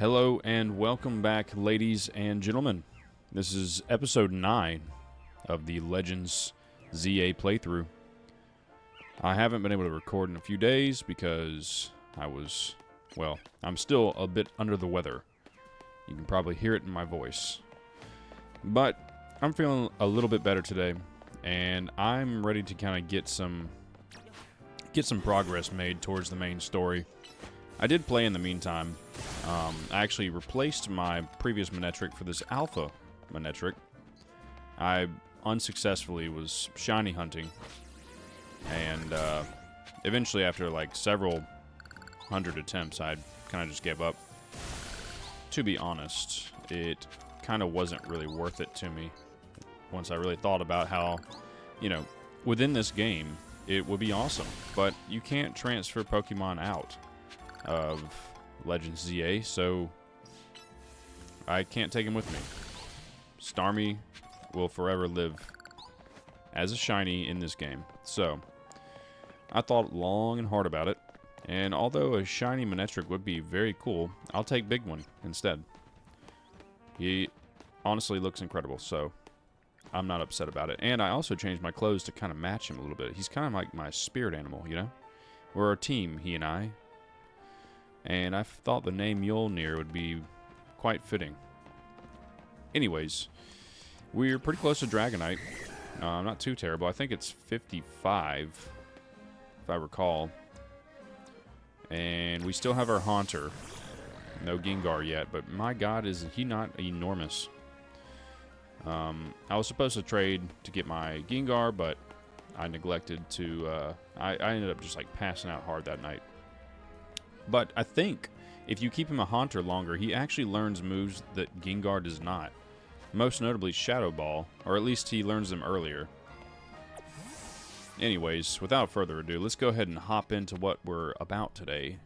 Hello and welcome back, ladies and gentlemen. This is episode 9 of the Legends ZA playthrough. I haven't been able to record in a few days because I'm still a bit under the weather. You can probably hear it in my voice. But I'm feeling a little bit better today, and I'm ready to kind of get some progress made towards the main story. I did play in the meantime. I actually replaced my previous Manectric for this Alpha Manectric. I unsuccessfully was shiny hunting, and eventually after like several hundred attempts, I kind of just gave up. To be honest, it kind of wasn't really worth it to me once I really thought about how, within this game, it would be awesome, but you can't transfer Pokemon out of Legends ZA, so I can't take him with me. Starmie will forever live as a shiny in this game. So I thought long and hard about it, and although a shiny Manectric would be very cool, I'll take Big One instead. He honestly looks incredible, so I'm not upset about it. And I also changed my clothes to kind of match him a little bit. He's kind of like my spirit animal, We're a team, he and I. And I thought the name Mjolnir would be quite fitting. Anyways, we're pretty close to Dragonite. Not too terrible. I think it's 55, if I recall. And we still have our Haunter. No Gengar yet, but my god, is he not enormous. I was supposed to trade to get my Gengar, but I neglected to... I ended up just like passing out hard that night. But I think if you keep him a Haunter longer, he actually learns moves that Gengar does not. Most notably Shadow Ball, or at least he learns them earlier. Anyways, without further ado, let's go ahead and hop into what we're about today.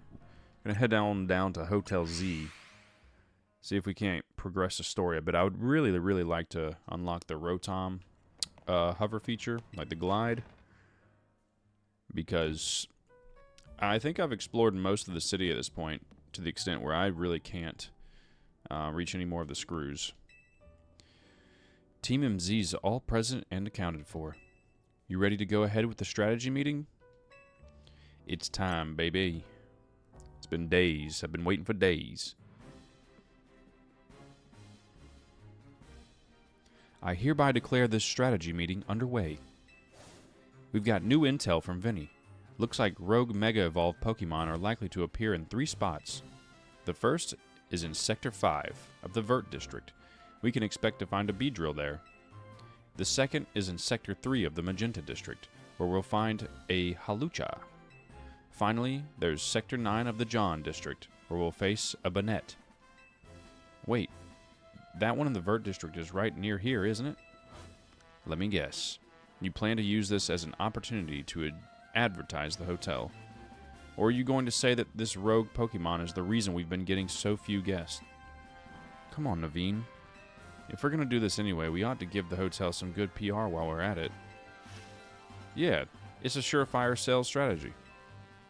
We're going to head down to Hotel Z. See if we can't progress the story a bit. I would really, really like to unlock the Rotom hover feature, like the glide. Because I think I've explored most of the city at this point, to the extent where I really can't reach any more of the screws. Team MZ's all present and accounted for. You ready to go ahead with the strategy meeting? It's time, baby. It's been days. I've been waiting for days. I hereby declare this strategy meeting underway. We've got new intel from Vinny. Looks like rogue Mega Evolved Pokemon are likely to appear in 3 spots. The first is in Sector 5 of the Vert District. We can expect to find a Beedrill there. The second is in Sector 3 of the Magenta District, where we'll find a Hawlucha. Finally, there's Sector 9 of the John District, where we'll face a Banette. Wait, that one in the Vert District is right near here, isn't it? Let me guess. You plan to use this as an opportunity to advertise the hotel? Or are you going to say that this rogue Pokemon is the reason we've been getting so few guests? Come on, Naveen. If we're going to do this anyway, we ought to give the hotel some good PR while we're at it. Yeah, it's a surefire sales strategy.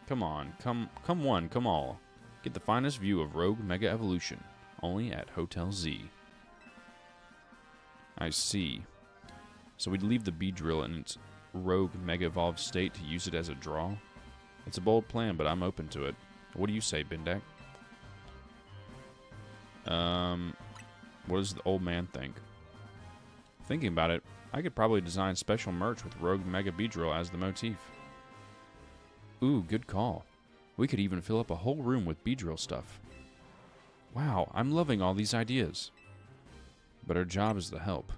Come on, come one, come all. Get the finest view of Rogue Mega Evolution, only at Hotel Z. I see. So we'd leave the Beedrill in its rogue Mega Evolved state to use it as a draw? It's a bold plan, but I'm open to it. What do you say, Bendak? What does the old man think? Thinking about it, I could probably design special merch with rogue Mega Beedrill as the motif. Ooh, good call. We could even fill up a whole room with Beedrill stuff. Wow, I'm loving all these ideas. But our job is the help.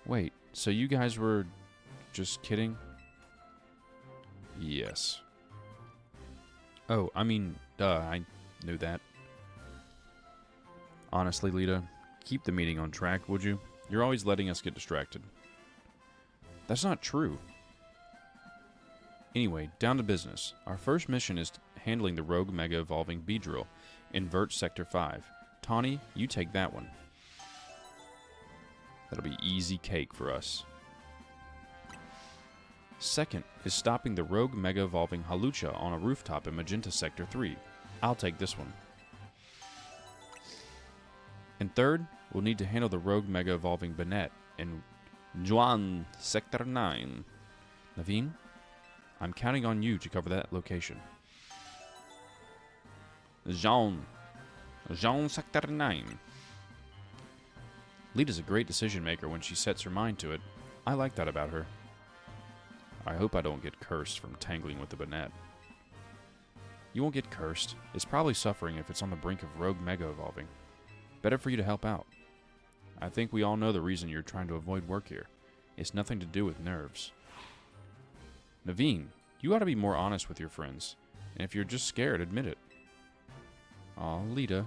Wait, so you guys were just kidding? Yes. Oh, I mean, duh, I knew that. Honestly, Lita, keep the meeting on track, would you? You're always letting us get distracted. That's not true. Anyway, down to business. Our first mission is handling the rogue Mega Evolving Beedrill in Vert Sector 5. Tawny, you take that one. That'll be easy cake for us. Second is stopping the rogue Mega Evolving Hawlucha on a rooftop in Magenta Sector 3. I'll take this one. And third, we'll need to handle the rogue Mega Evolving Banette in Juan Sector 9. Naveen, I'm counting on you to cover that location. Jean Sector 9. Lita's a great decision maker when she sets her mind to it. I like that about her. I hope I don't get cursed from tangling with the Banette. You won't get cursed. It's probably suffering if it's on the brink of rogue Mega Evolving. Better for you to help out. I think we all know the reason you're trying to avoid work here. It's nothing to do with nerves. Naveen, you ought to be more honest with your friends. And if you're just scared, admit it. Aw, Lita.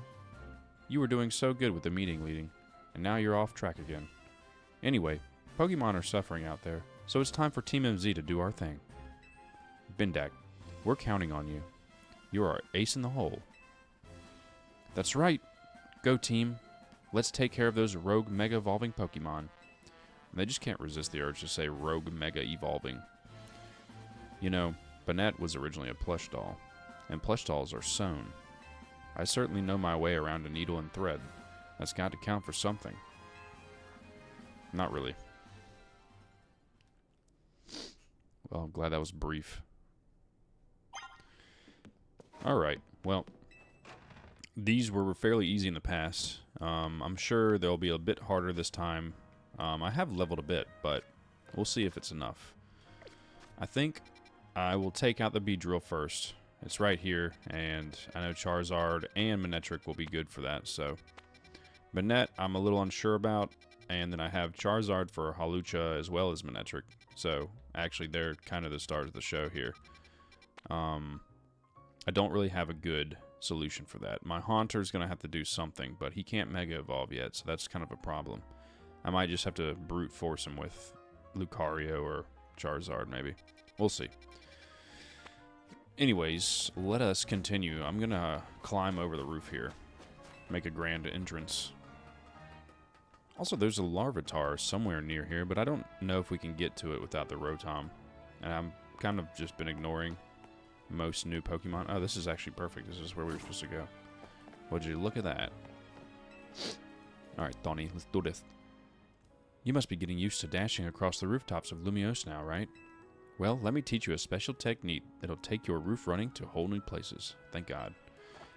You were doing so good with the meeting leading, and now you're off track again. Anyway, Pokemon are suffering out there, so it's time for Team MZ to do our thing. Bendak, we're counting on you. You're our ace in the hole. That's right. Go team. Let's take care of those rogue Mega Evolving Pokemon. They just can't resist the urge to say rogue Mega Evolving. You know, Banette was originally a plush doll, and plush dolls are sewn. I certainly know my way around a needle and thread. That's got to count for something. Not really. Well, I'm glad that was brief. Alright, well, these were fairly easy in the past. I'm sure they'll be a bit harder this time. I have leveled a bit, but we'll see if it's enough. I think I will take out the Beedrill first. It's right here, and I know Charizard and Manectric will be good for that, so. Banette, I'm a little unsure about, and then I have Charizard for Hawlucha as well as Manectric. So, actually, they're kind of the stars of the show here. I don't really have a good solution for that. My Haunter's going to have to do something, but he can't Mega Evolve yet, so that's kind of a problem. I might just have to brute force him with Lucario or Charizard, maybe. We'll see. Anyways, let us continue. I'm going to climb over the roof here. Make a grand entrance. Also, there's a Larvitar somewhere near here, but I don't know if we can get to it without the Rotom. And I'm kind of just been ignoring most new Pokemon. Oh, this is actually perfect. This is where we were supposed to go. Would you look at that? Alright, Tawny, let's do this. You must be getting used to dashing across the rooftops of Lumiose now, right? Well, let me teach you a special technique that'll take your roof running to whole new places. Thank God.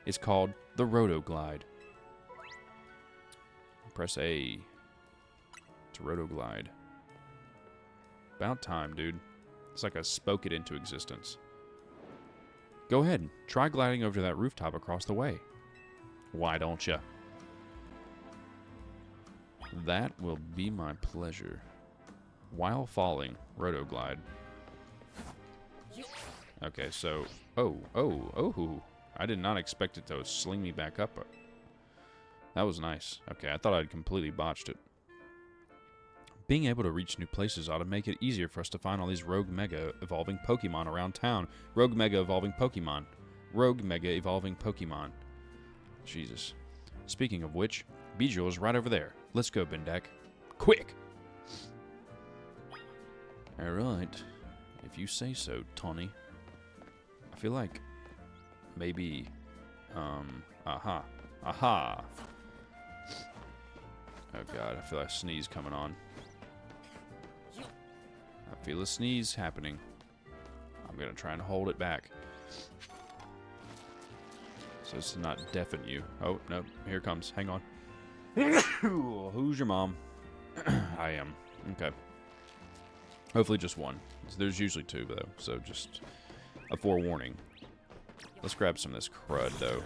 It's called the Rotoglide. Press A to Rotoglide. About time, dude. It's like I spoke it into existence. Go ahead, try gliding over to that rooftop across the way. Why don't you? That will be my pleasure. While falling, Rotoglide. Okay, so... Oh. I did not expect it to sling me back up. That was nice. Okay, I thought I'd completely botched it. Being able to reach new places ought to make it easier for us to find all these rogue Mega Evolving Pokemon around town. Rogue Mega Evolving Pokemon. Rogue Mega Evolving Pokemon. Jesus. Speaking of which, Beedrill is right over there. Let's go, Bendak. Quick! Alright. If you say so, Tawny. I feel like maybe aha. Oh god, I feel a sneeze coming on. I feel a sneeze happening. I'm gonna try and hold it back so as to not deafen you. Oh, no, here it comes. Hang on. Who's your mom? I am. Okay. Hopefully just one. There's usually two, though, so just a forewarning. Let's grab some of this crud, though.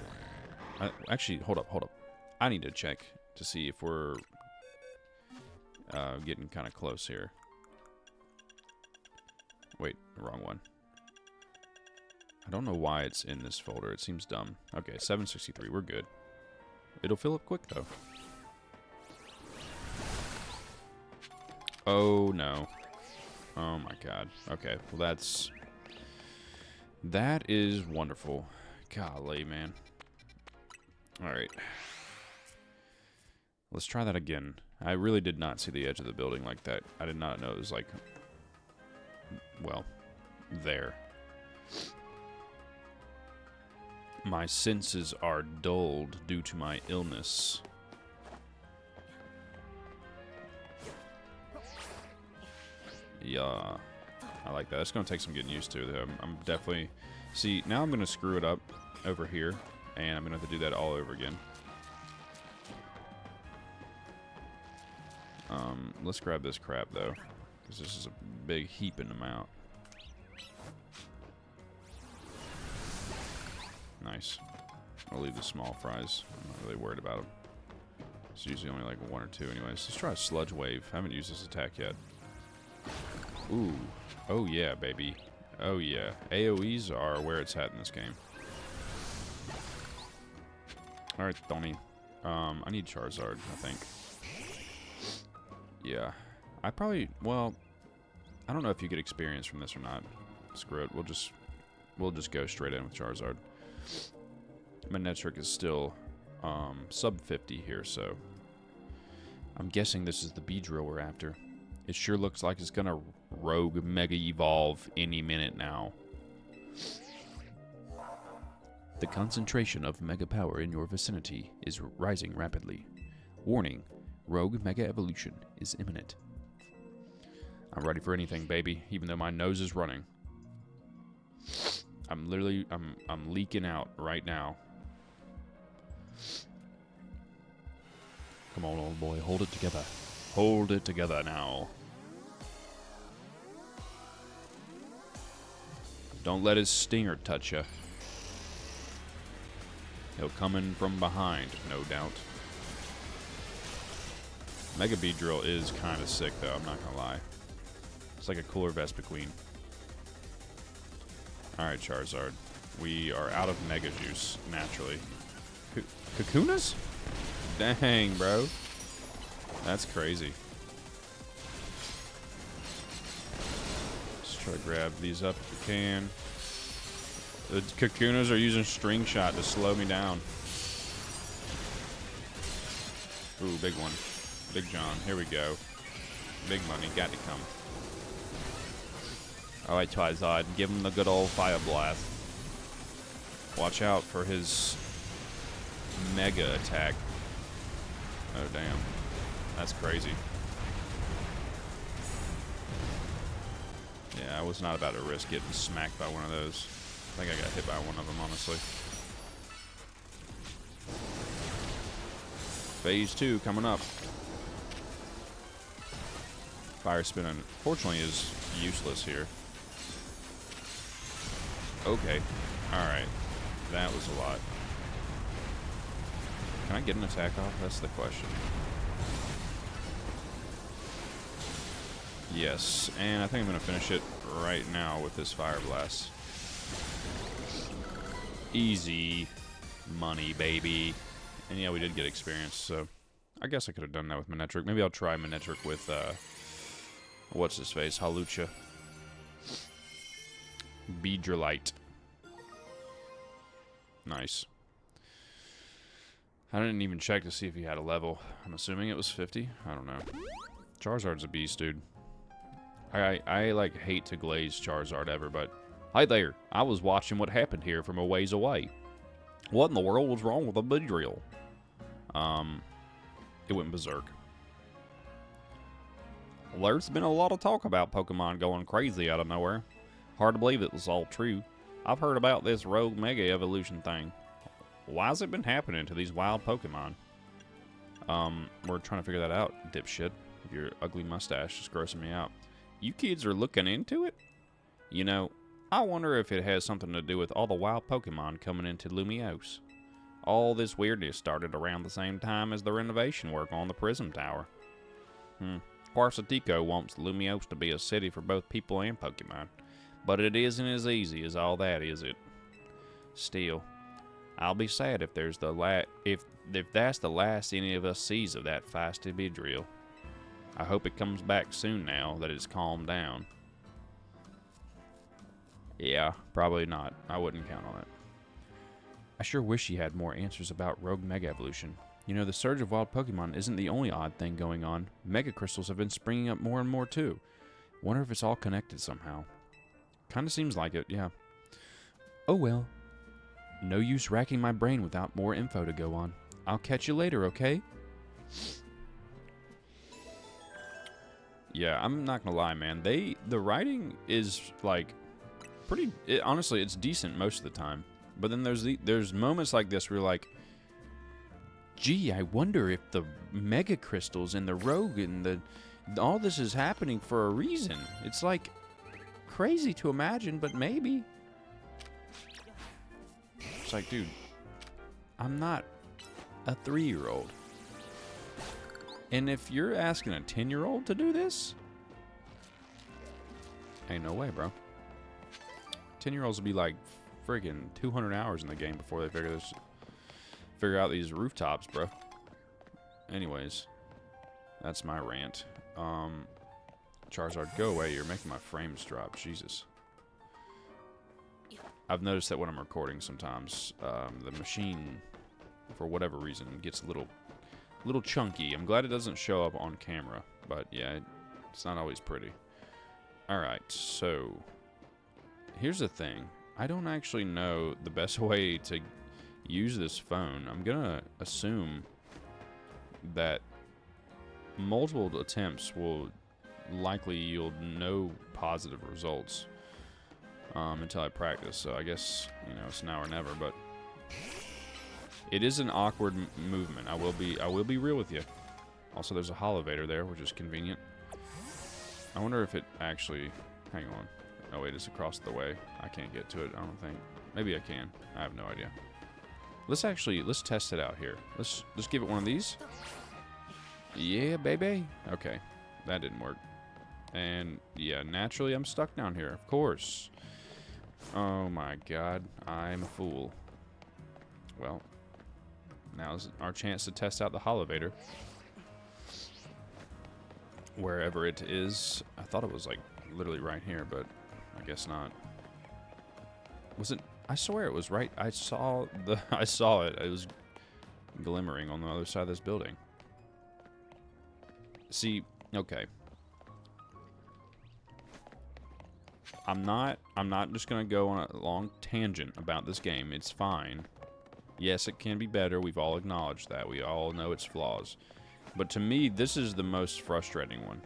Actually, hold up. I need to check to see if we're getting kind of close here. Wait, wrong one. I don't know why it's in this folder. It seems dumb. Okay, 763. We're good. It'll fill up quick, though. Oh, no. Oh, my God. Okay, well, that is wonderful. Golly, man. Alright. Let's try that again. I really did not see the edge of the building like that. I did not know it was, like, well, there. My senses are dulled due to my illness. Yeah, I like that. It's going to take some getting used to, though. I'm definitely... See, now I'm going to screw it up over here, and I'm going to have to do that all over again. Let's grab this crap, though, because this is a big heaping amount. Nice. I'll leave the small fries. I'm not really worried about them. It's usually only like 1 or 2 anyways. Let's try a sludge wave. I haven't used this attack yet. Ooh. Oh yeah, baby. Oh yeah. AoEs are where it's at in this game. Alright, Tony. I need Charizard, I think. Yeah. I probably... Well, I don't know if you get experience from this or not. Screw it. We'll just go straight in with Charizard. Manectric is still sub 50 here, so I'm guessing this is the Beedrill we're after. It sure looks like it's gonna rogue mega evolve any minute now. The concentration of mega power in your vicinity is rising rapidly. Warning, rogue mega evolution is imminent. I'm ready for anything, baby, even though my nose is running. I'm leaking out right now. Come on, old boy, hold it together. Hold it together now. Don't let his stinger touch you. He'll come in from behind, no doubt. Mega Beedrill is kind of sick, though, I'm not gonna lie. It's like a cooler Vespiquen. Alright, Charizard. We are out of Mega Juice, naturally. Kakunas? Dang, bro. That's crazy. Let's try to grab these up if we can. The Kakunas are using String Shot to slow me down. Ooh, big one. Big John. Here we go. Big money. Got to come. Alright, Charizard. Give him the good old Fire Blast. Watch out for his Mega attack. Oh, damn. That's crazy. Yeah, I was not about to risk getting smacked by one of those. I think I got hit by one of them, honestly. Phase 2 coming up. Fire Spin, unfortunately, is useless here. Okay. Alright. That was a lot. Can I get an attack off? That's the question. Yes, and I think I'm going to finish it right now with this Fire Blast. Easy money, baby. And yeah, we did get experience, so I guess I could have done that with Manectric. Maybe I'll try Manectric with, what's his face? Hawlucha. Beedrillite. Nice. I didn't even check to see if he had a level. I'm assuming it was 50. I don't know. Charizard's a beast, dude. I like hate to glaze Charizard ever, but hey there, I was watching what happened here from a ways away. What in the world was wrong with the Beedrill? It went berserk. Well, there's been a lot of talk about Pokemon going crazy out of nowhere. Hard to believe it was all true. I've heard about this rogue mega evolution thing. Why has it been happening to these wild Pokemon? We're trying to figure that out, dipshit. Your ugly mustache is grossing me out. You kids are looking into it? You know, I wonder if it has something to do with all the wild Pokemon coming into Lumiose. All this weirdness started around the same time as the renovation work on the Prism Tower. Quarcitico wants Lumiose to be a city for both people and Pokemon. But it isn't as easy as all that, is it? Still, I'll be sad if there's if that's the last any of us sees of that feisty Beedrill. I hope it comes back soon now that it's calmed down. Yeah, probably not. I wouldn't count on it. I sure wish he had more answers about Rogue Mega Evolution. You know, the surge of wild Pokemon isn't the only odd thing going on. Mega Crystals have been springing up more and more too. Wonder if it's all connected somehow. Kinda seems like it, yeah. Oh well. No use racking my brain without more info to go on. I'll catch you later, okay? Yeah, I'm not gonna lie, man. The writing is like pretty. Honestly, it's decent most of the time. But then there's moments like this where you're like, gee, I wonder if the mega crystals and the rogue and all this is happening for a reason. It's like crazy to imagine, but maybe. It's like, dude, I'm not a 3-year-old. And if you're asking a 10-year-old to do this, ain't no way, bro. 10-year-olds will be like friggin' 200 hours in the game before they figure out these rooftops, bro. Anyways, that's my rant. Charizard, go away. You're making my frames drop. Jesus. I've noticed that when I'm recording sometimes, the machine, for whatever reason, gets a little chunky. I'm glad it doesn't show up on camera, but yeah, it's not always pretty. Alright, so here's the thing. I don't actually know the best way to use this phone. I'm gonna assume that multiple attempts will likely yield no positive results until I practice. So I guess, it's now or never, but it is an awkward movement. I will be real with you. Also, there's a Holovator there, which is convenient. I wonder if it actually... Hang on. Oh, wait, it's across the way. I can't get to it, I don't think. Maybe I can. I have no idea. Let's test it out here. Let's give it one of these. Yeah, baby. Okay, that didn't work. And, yeah, naturally I'm stuck down here, of course. Oh, my God. I'm a fool. Well... Now's our chance to test out the Holovator. Wherever it is. I thought it was like literally right here, but I guess not. Was it? I swear it was right. I saw it. It was glimmering on the other side of this building. See, okay. I'm not just gonna go on a long tangent about this game. It's fine. Yes, it can be better. We've all acknowledged that. We all know its flaws. But to me, this is the most frustrating one.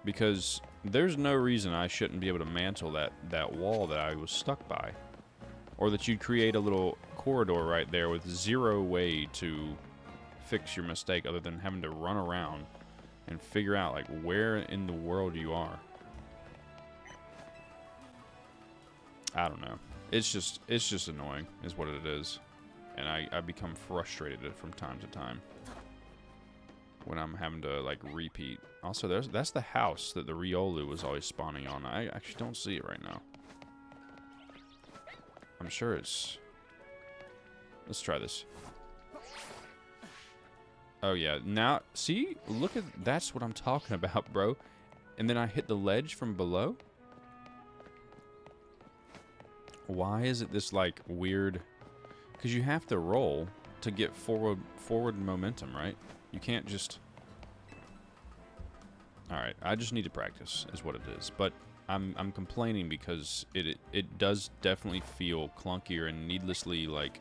Because there's no reason I shouldn't be able to mantle that wall that I was stuck by. Or that you'd create a little corridor right there with zero way to fix your mistake other than having to run around and figure out, like, where in the world you are. I don't know. It's just annoying, is what it is. And I become frustrated from time to time when I'm having to, like, repeat. Also, that's the house that the Riolu was always spawning on. I actually don't see it right now. I'm sure it's... Let's try this. Oh, yeah. Now, see? Look at... That's what I'm talking about, bro. And then I hit the ledge from below. Why is it this, like, weird... Because you have to roll to get forward momentum, right? You can't just... Alright, I just need to practice, is what it is. But I'm complaining because it does definitely feel clunkier and needlessly, like,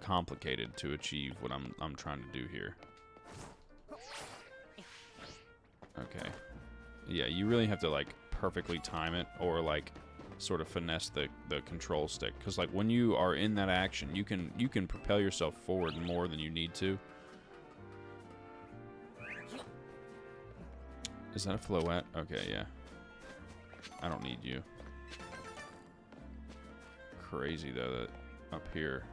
complicated to achieve what I'm trying to do here. Okay. Yeah, you really have to, like, perfectly time it, or, like, sort of finesse the control stick, because, like, when you are in that action, you can propel yourself forward more than you need to. Is that a Floette? Okay, yeah. I don't need you. Crazy though that up here.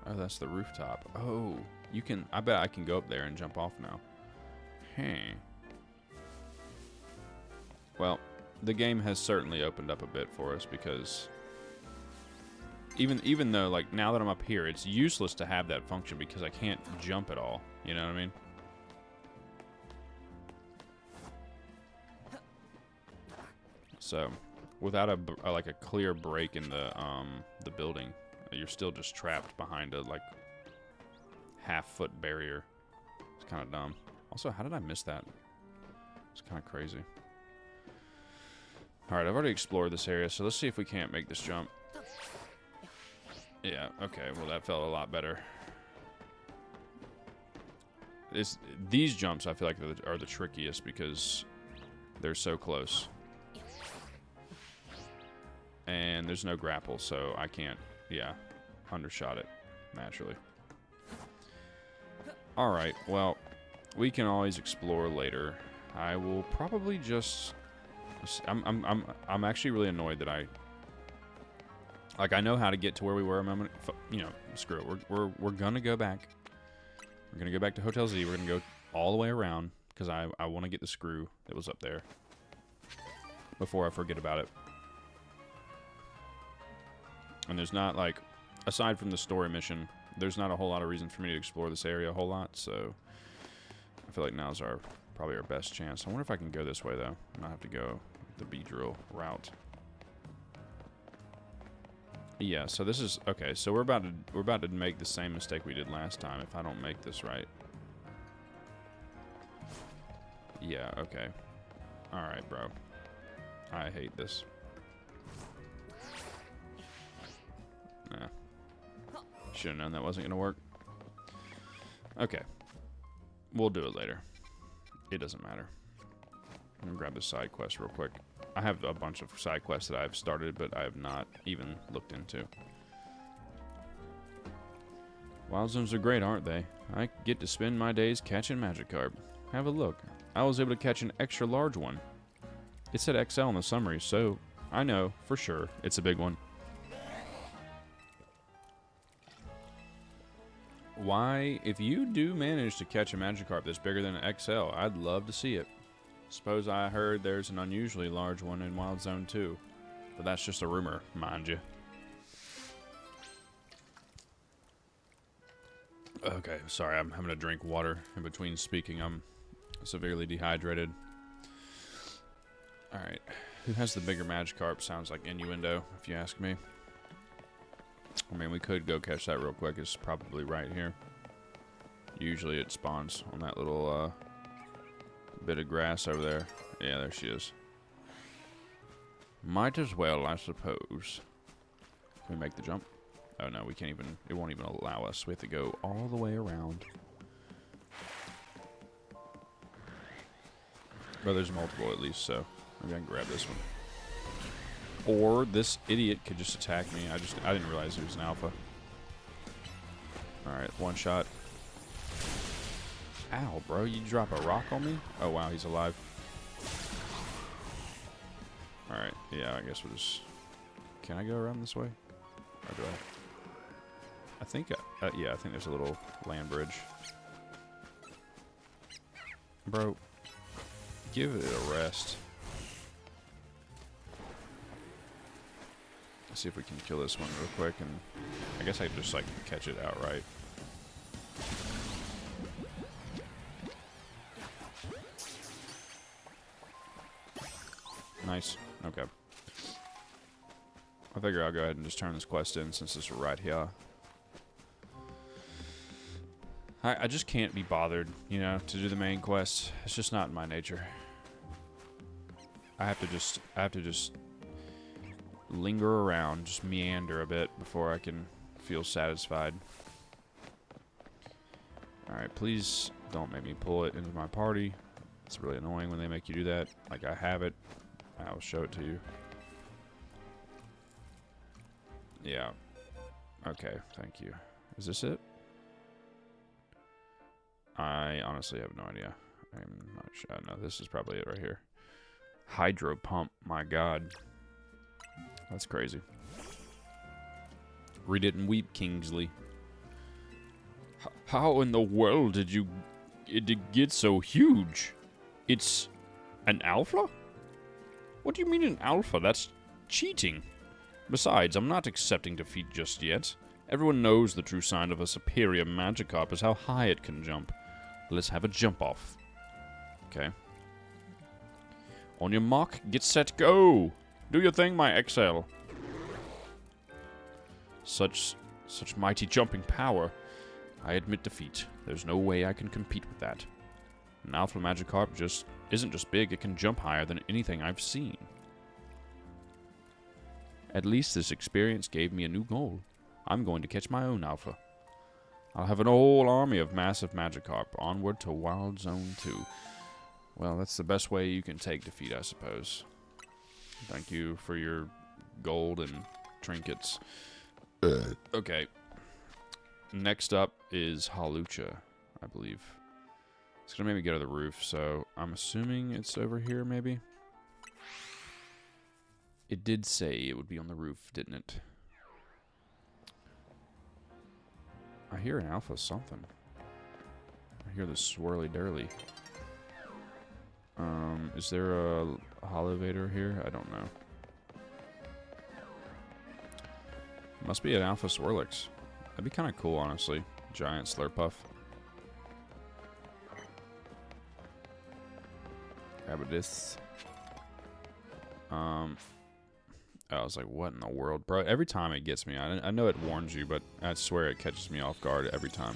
Oh, that's the rooftop. Oh, you can. I bet I can go up there and jump off now. Hey. Well, the game has certainly opened up a bit for us, because even though, like, now that I'm up here, it's useless to have that function because I can't jump at all. You know what I mean? So, without a clear break in the building, you're still just trapped behind a, like, half-foot barrier. It's kind of dumb. Also, how did I miss that? It's kind of crazy. Alright, I've already explored this area, so let's see if we can't make this jump. Yeah, okay, well that felt a lot better. These jumps, I feel like, are the trickiest because they're so close. And there's no grapple, so I can't, yeah, undershot it, naturally. Alright, well, we can always explore later. I will probably just... I'm actually really annoyed that I know how to get to where we were a moment. You know, screw it. We're gonna go back. We're gonna go back to Hotel Z. We're gonna go all the way around because I want to get the screw that was up there before I forget about it. And there's not, like, aside from the story mission, there's not a whole lot of reason for me to explore this area a whole lot. So I feel like now's probably our best chance. I wonder if I can go this way though. I might have to go the Beedrill route. Yeah, so this is okay. So we're about to make the same mistake we did last time if I don't make this right. Yeah, okay. All right, bro. I hate this. Nah. Should have known that wasn't gonna work. Okay. We'll do it later. It doesn't matter. I'm gonna grab this side quest real quick. I have a bunch of side quests that I've started, but I have not even looked into. Wild zones are great, aren't they? I get to spend my days catching Magikarp. Have a look. I was able to catch an extra large one. It said XL in the summary, so I know for sure it's a big one. Why, if you do manage to catch a Magikarp that's bigger than an XL, I'd love to see it. Suppose I heard there's an unusually large one in Wild Zone 2. But that's just a rumor, mind you. Okay, sorry, I'm having to drink water in between speaking. I'm severely dehydrated. Alright, who has the bigger Magikarp? Sounds like innuendo, if you ask me. I mean, we could go catch that real quick. It's probably right here. Usually it spawns on that little bit of grass over there. Yeah, there she is. Might as well, I suppose. Can we make the jump? Oh no, we can't even. It won't even allow us. We have to go all the way around. But there's multiple at least, so maybe I can grab this one. Or this idiot could just attack me. I didn't realize he was an alpha. Alright, one shot. Ow, bro, you drop a rock on me? Oh wow, he's alive. Alright, yeah, I guess we'll just... Can I go around this way? Or do I think, yeah, I think there's a little land bridge. Bro, give it a rest. Let's see if we can kill this one real quick, and I guess I can just, like, catch it outright. Nice. Okay. I figure I'll go ahead and just turn this quest in since it's right here. I just can't be bothered, you know, to do the main quest. It's just not in my nature. I have to just linger around, just meander a bit before I can feel satisfied. Alright, please don't make me pull it into my party. It's really annoying when they make you do that. Like, I have it. I'll show it to you. Yeah. Okay, thank you. Is this it? I honestly have no idea. I'm not sure. No, this is probably it right here. Hydro pump. My god. That's crazy. Read it and weep, Kingsley. How in the world did it get so huge? It's an alpha? What do you mean an alpha? That's cheating. Besides, I'm not accepting defeat just yet. Everyone knows the true sign of a superior Magikarp is how high it can jump. Let's have a jump off. Okay. On your mark, get set, go! Do your thing, my XL. Such mighty jumping power. I admit defeat. There's no way I can compete with that. An Alpha Magikarp isn't just big, it can jump higher than anything I've seen. At least this experience gave me a new goal. I'm going to catch my own alpha. I'll have an whole army of massive Magikarp onward to Wild Zone 2. Well, that's the best way you can take defeat, I suppose. Thank you for your gold and trinkets. Okay. Next up is Hawlucha, I believe. It's going to make me go to the roof, so I'm assuming it's over here, maybe? It did say it would be on the roof, didn't it? I hear an alpha something. I hear the swirly-durly. Is there a Holovator here? I don't know. Must be an Alpha Swirlix. That'd be kind of cool, honestly. Giant Slurpuff. Grab this. I was like, what in the world? Bro, every time it gets me. I know it warns you, but I swear it catches me off guard every time.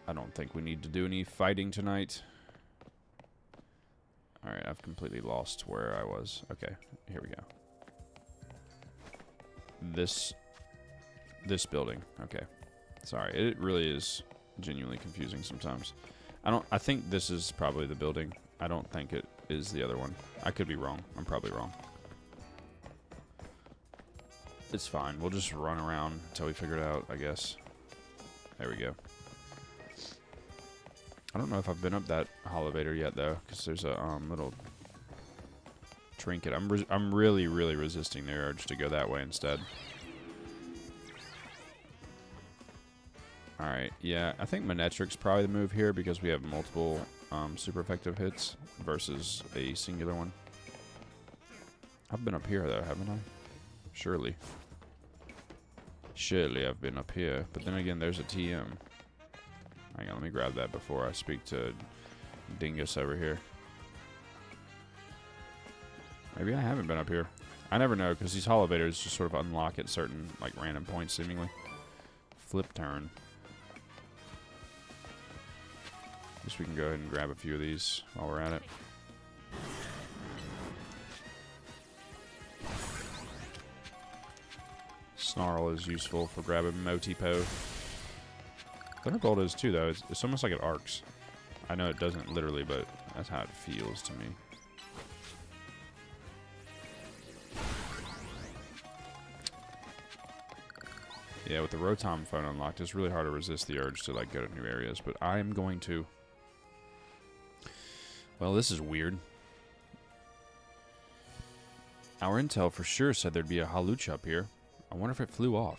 I don't think we need to do any fighting tonight. Alright, I've completely lost where I was. Okay, here we go. This building. Okay. Sorry, it really is genuinely confusing sometimes. I think this is probably the building. I don't think it is the other one. I could be wrong. I'm probably wrong. It's fine. We'll just run around until we figure it out, I guess. There we go. I don't know if I've been up that Holovator yet, though, because there's a little trinket. I'm really, really resisting the urge to go that way instead. Alright, yeah, I think Manectric's probably the move here because we have multiple super effective hits versus a singular one. I've been up here, though, haven't I? Surely. Surely I've been up here. But then again, there's a TM. Hang on, let me grab that before I speak to Dingus over here. Maybe I haven't been up here. I never know, because these Holovators just sort of unlock at certain, like, random points, seemingly. Flip turn. Guess we can go ahead and grab a few of these while we're at it. Snarl is useful for grabbing Motipo. Thunderbolt is too, though. It's almost like it arcs. I know it doesn't literally, but that's how it feels to me. Yeah, with the Rotom phone unlocked, it's really hard to resist the urge to like go to new areas, but I am going to. Well, this is weird. Our intel for sure said there'd be a Hawlucha up here. I wonder if it flew off.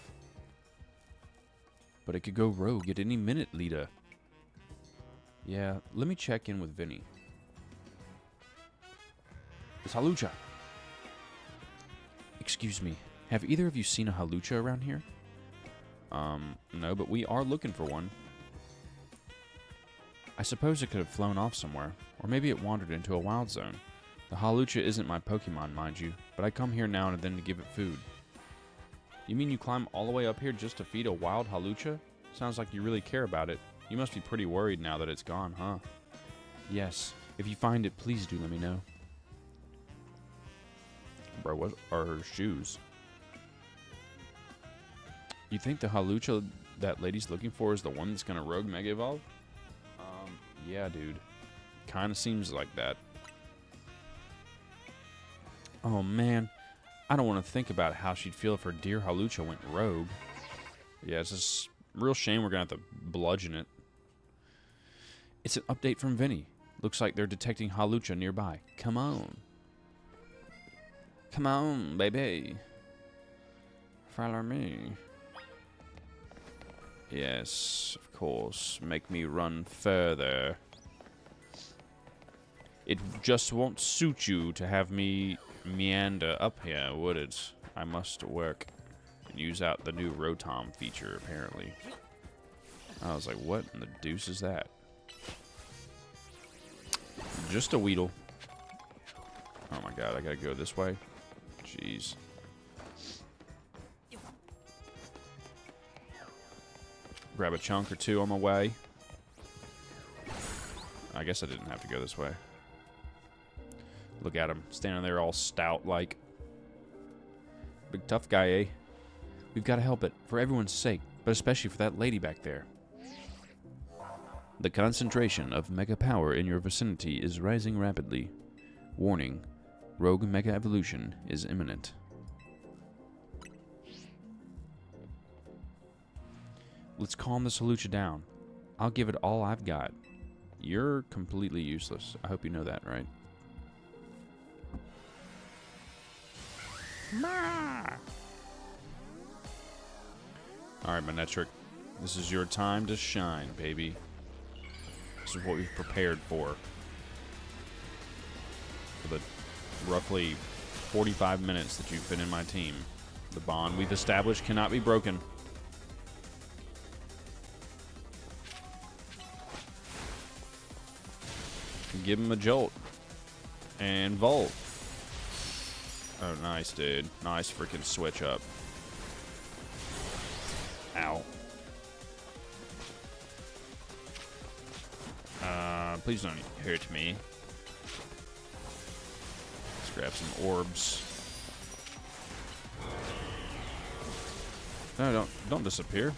But it could go rogue at any minute, Lita. Yeah, let me check in with Vinny. It's Hawlucha. Excuse me, have either of you seen a Hawlucha around here? No, but we are looking for one. I suppose it could have flown off somewhere, or maybe it wandered into a wild zone. The Hawlucha isn't my Pokemon, mind you, but I come here now and then to give it food. You mean you climb all the way up here just to feed a wild Hawlucha? Sounds like you really care about it. You must be pretty worried now that it's gone, huh? Yes. If you find it, please do let me know. Bro, what are her shoes? You think the Hawlucha that lady's looking for is the one that's gonna rogue Mega Evolve? Yeah, dude. Kinda seems like that. Oh, man. I don't want to think about how she'd feel if her dear Hawlucha went rogue. Yeah, it's just real shame we're going to have to bludgeon it. It's an update from Vinny. Looks like they're detecting Hawlucha nearby. Come on. Come on, baby. Follow me. Yes, of course. Make me run further. It just won't suit you to have me meander up here, would it? I must work and use out the new Rotom feature, apparently. I was like, what in the deuce is that? Just a Weedle. Oh my god, I gotta go this way? Jeez. Grab a chunk or two on my way. I guess I didn't have to go this way. Look at him, standing there all stout like. Big tough guy, eh? We've got to help it, for everyone's sake, but especially for that lady back there. The concentration of mega power in your vicinity is rising rapidly. Warning, rogue mega evolution is imminent. Let's calm the Salucha down. I'll give it all I've got. You're completely useless. I hope you know that, right? Alright, Manectric. This is your time to shine, baby. This is what we've prepared for the roughly 45 minutes that you've been in my team. The bond we've established cannot be broken. Give him a jolt. And volt. Oh, nice, dude. Nice freaking switch up. Ow. Please don't hurt me. Let's grab some orbs. No, don't disappear.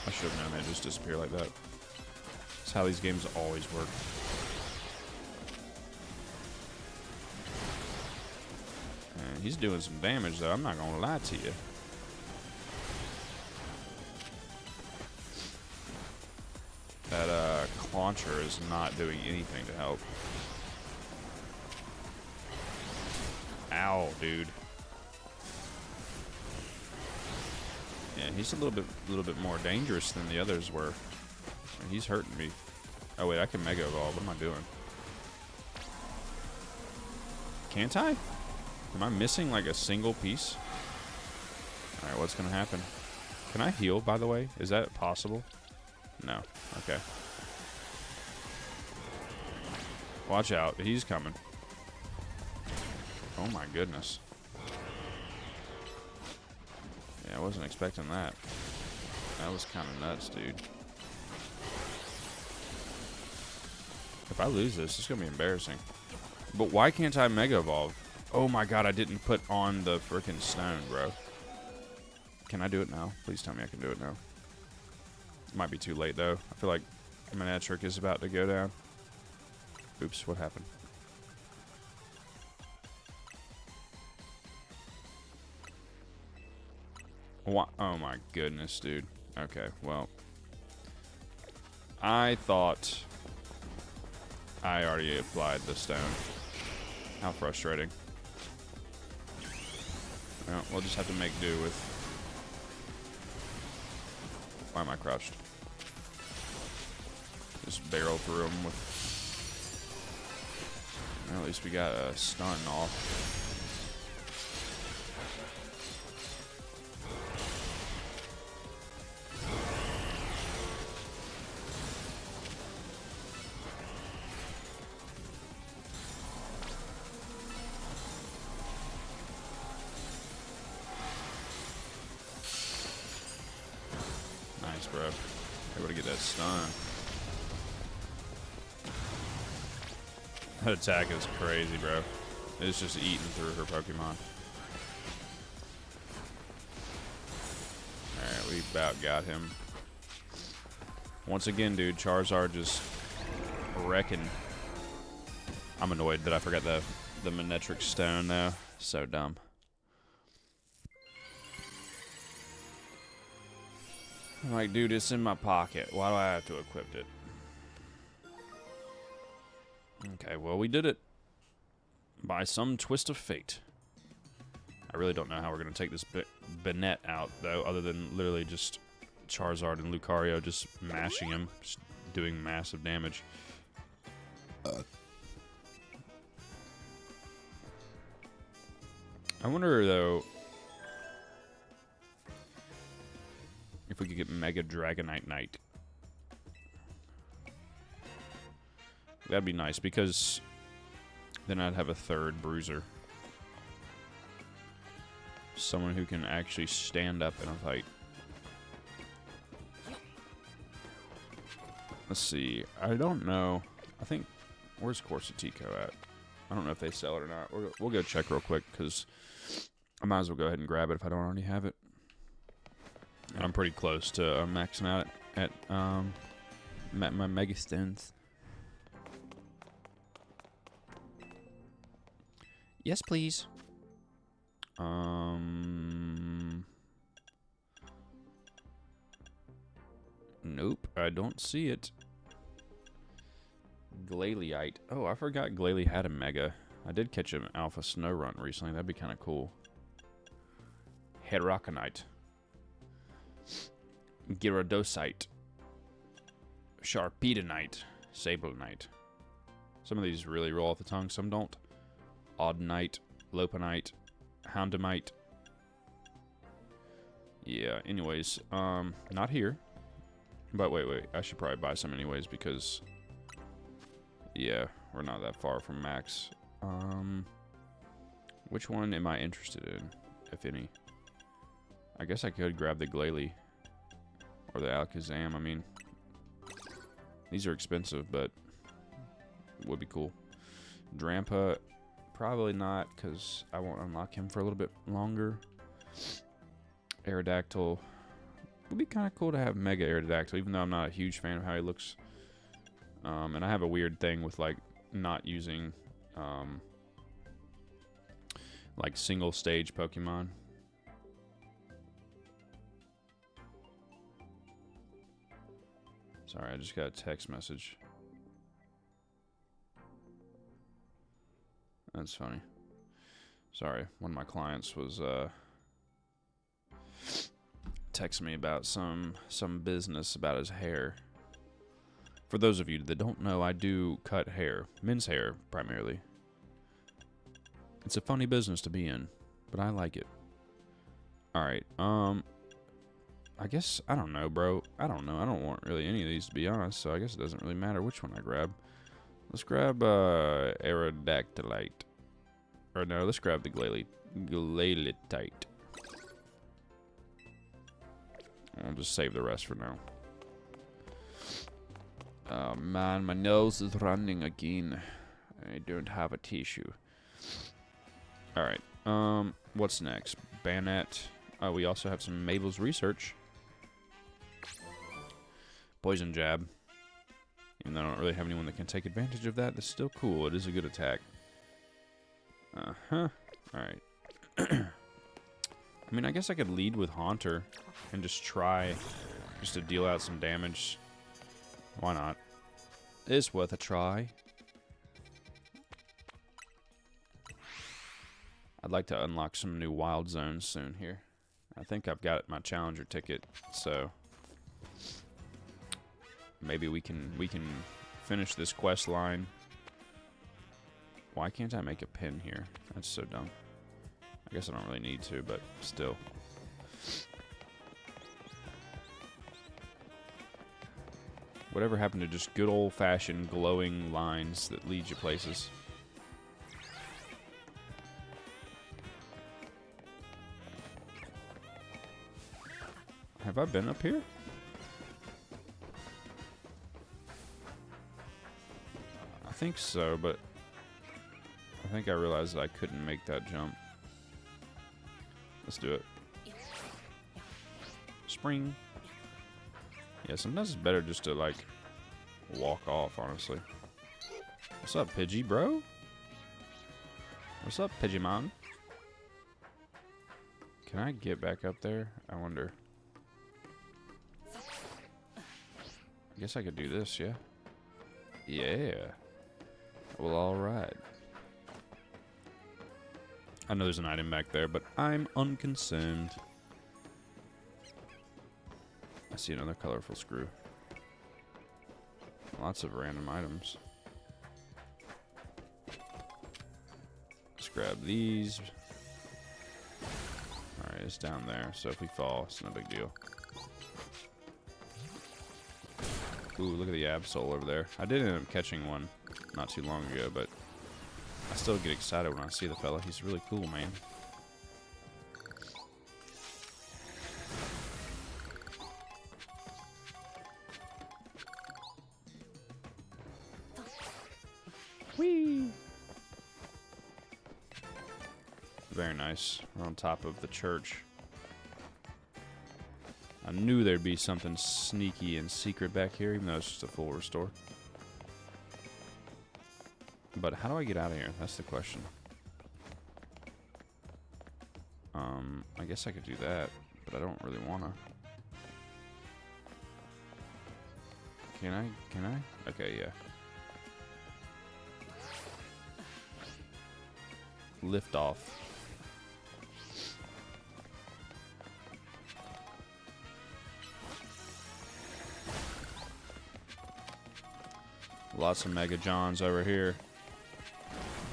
I should have known they'd just disappear like that. That's how these games always work. And he's doing some damage, though. I'm not gonna lie to you. That launcher is not doing anything to help. Ow, dude. Yeah, he's a little bit more dangerous than the others were. He's hurting me. Oh wait, I can Mega Evolve. What am I doing? Can't I? Am I missing like a single piece? Alright, what's gonna happen? Can I heal, by the way? Is that possible? No. Okay. Watch out. He's coming. Oh my goodness. Yeah, I wasn't expecting that. That was kind of nuts, dude. If I lose this, it's going to be embarrassing. But why can't I Mega Evolve? Oh my god, I didn't put on the freaking stone, bro. Can I do it now? Please tell me I can do it now. It might be too late, though. I feel like Manectric is about to go down. Oops, what happened? What? Oh my goodness, dude. Okay, well. I thought I already applied the stone. How frustrating. Well, we'll just have to make do with... Why am I crouched? Just barrel through them with... Well, at least we got a stun off. Nice, bro. Able to get that stun. That attack is crazy, bro. It's just eating through her Pokemon. Alright, we about got him. Once again, dude, Charizard just wrecking. I'm annoyed that I forgot the Manectric Stone, though. So dumb. I'm like, dude, it's in my pocket. Why do I have to equip it? Okay, well, we did it. By some twist of fate. I really don't know how we're going to take this Banette out, though, other than literally just Charizard and Lucario just mashing him, just doing massive damage. I wonder, though, if we could get Mega Dragonite Knight. That'd be nice, because then I'd have a third bruiser. Someone who can actually stand up in a fight. Let's see. I don't know. I think, where's Corsatico at? I don't know if they sell it or not. We'll go check real quick because I might as well go ahead and grab it if I don't already have it. And I'm pretty close to maxing out at my Mega Stones. Yes, please. Nope, I don't see it. Glalie. Oh, I forgot Glalie had a Mega. I did catch an Alpha Snow Run recently. That'd be kind of cool. Heraconite. Gyarados. Sharpedenite. Sablenite. Some of these really roll off the tongue, some don't. Audinite. Lopunite. Houndamite. Yeah, anyways. Not here. But wait. I should probably buy some anyways because... yeah, we're not that far from max. Which one am I interested in, if any? I guess I could grab the Glalie. Or the Alakazam, I mean. These are expensive, but would be cool. Drampa, probably not, because I won't unlock him for a little bit longer. Aerodactyl. Would be kind of cool to have Mega Aerodactyl, even though I'm not a huge fan of how he looks. And I have a weird thing with, like, not using, like, single-stage Pokemon. Sorry, I just got a text message. That's funny. Sorry, one of my clients was texting me about some business about his hair. For those of you that don't know, I do cut hair, men's hair primarily. It's a funny business to be in, but I like it. All right, I guess, I don't know, bro. I don't know. I don't want really any of these, to be honest, so I guess it doesn't really matter which one I grab. Let's grab Aerodactylite. Or no, let's grab the Glalie-tite. I'll just save the rest for now. Oh man, my nose is running again. I don't have a tissue. Alright, what's next? Banette. Oh, we also have some Mabel's Research. Poison Jab. Even though I don't really have anyone that can take advantage of that, it's still cool. It is a good attack. Uh-huh. Alright. I mean, I guess I could lead with Haunter and just try just to deal out some damage. Why not? It's worth a try. I'd like to unlock some new wild zones soon here. I think I've got my challenger ticket, so maybe we can finish this quest line. Why can't I make a pin here? That's so dumb. I guess I don't really need to, but still. Whatever happened to just good old-fashioned glowing lines that lead you places? Have I been up here? I think so, but I think I realized that I couldn't make that jump. Let's do it. Spring. Yeah, sometimes it's better just to, like, walk off, honestly. What's up, Pidgey, bro? What's up, Pidgeymon? Can I get back up there? I wonder. I guess I could do this, yeah? Yeah. Well, alright. I know there's an item back there, but I'm unconcerned. I see another colorful screw. Lots of random items. Let's grab these. Alright, it's down there, so if we fall, it's no big deal. Ooh, look at the Absol over there. I did end up catching one not too long ago, but I still get excited when I see the fella. He's really cool, man. Whee! Very nice. We're on top of the church. I knew there'd be something sneaky and secret back here, even though it's just a full restore. But how do I get out of here? That's the question. I guess I could do that, but I don't really want to. Can I? Can I? Okay, yeah. Lift off. Lots of Mega Johns over here.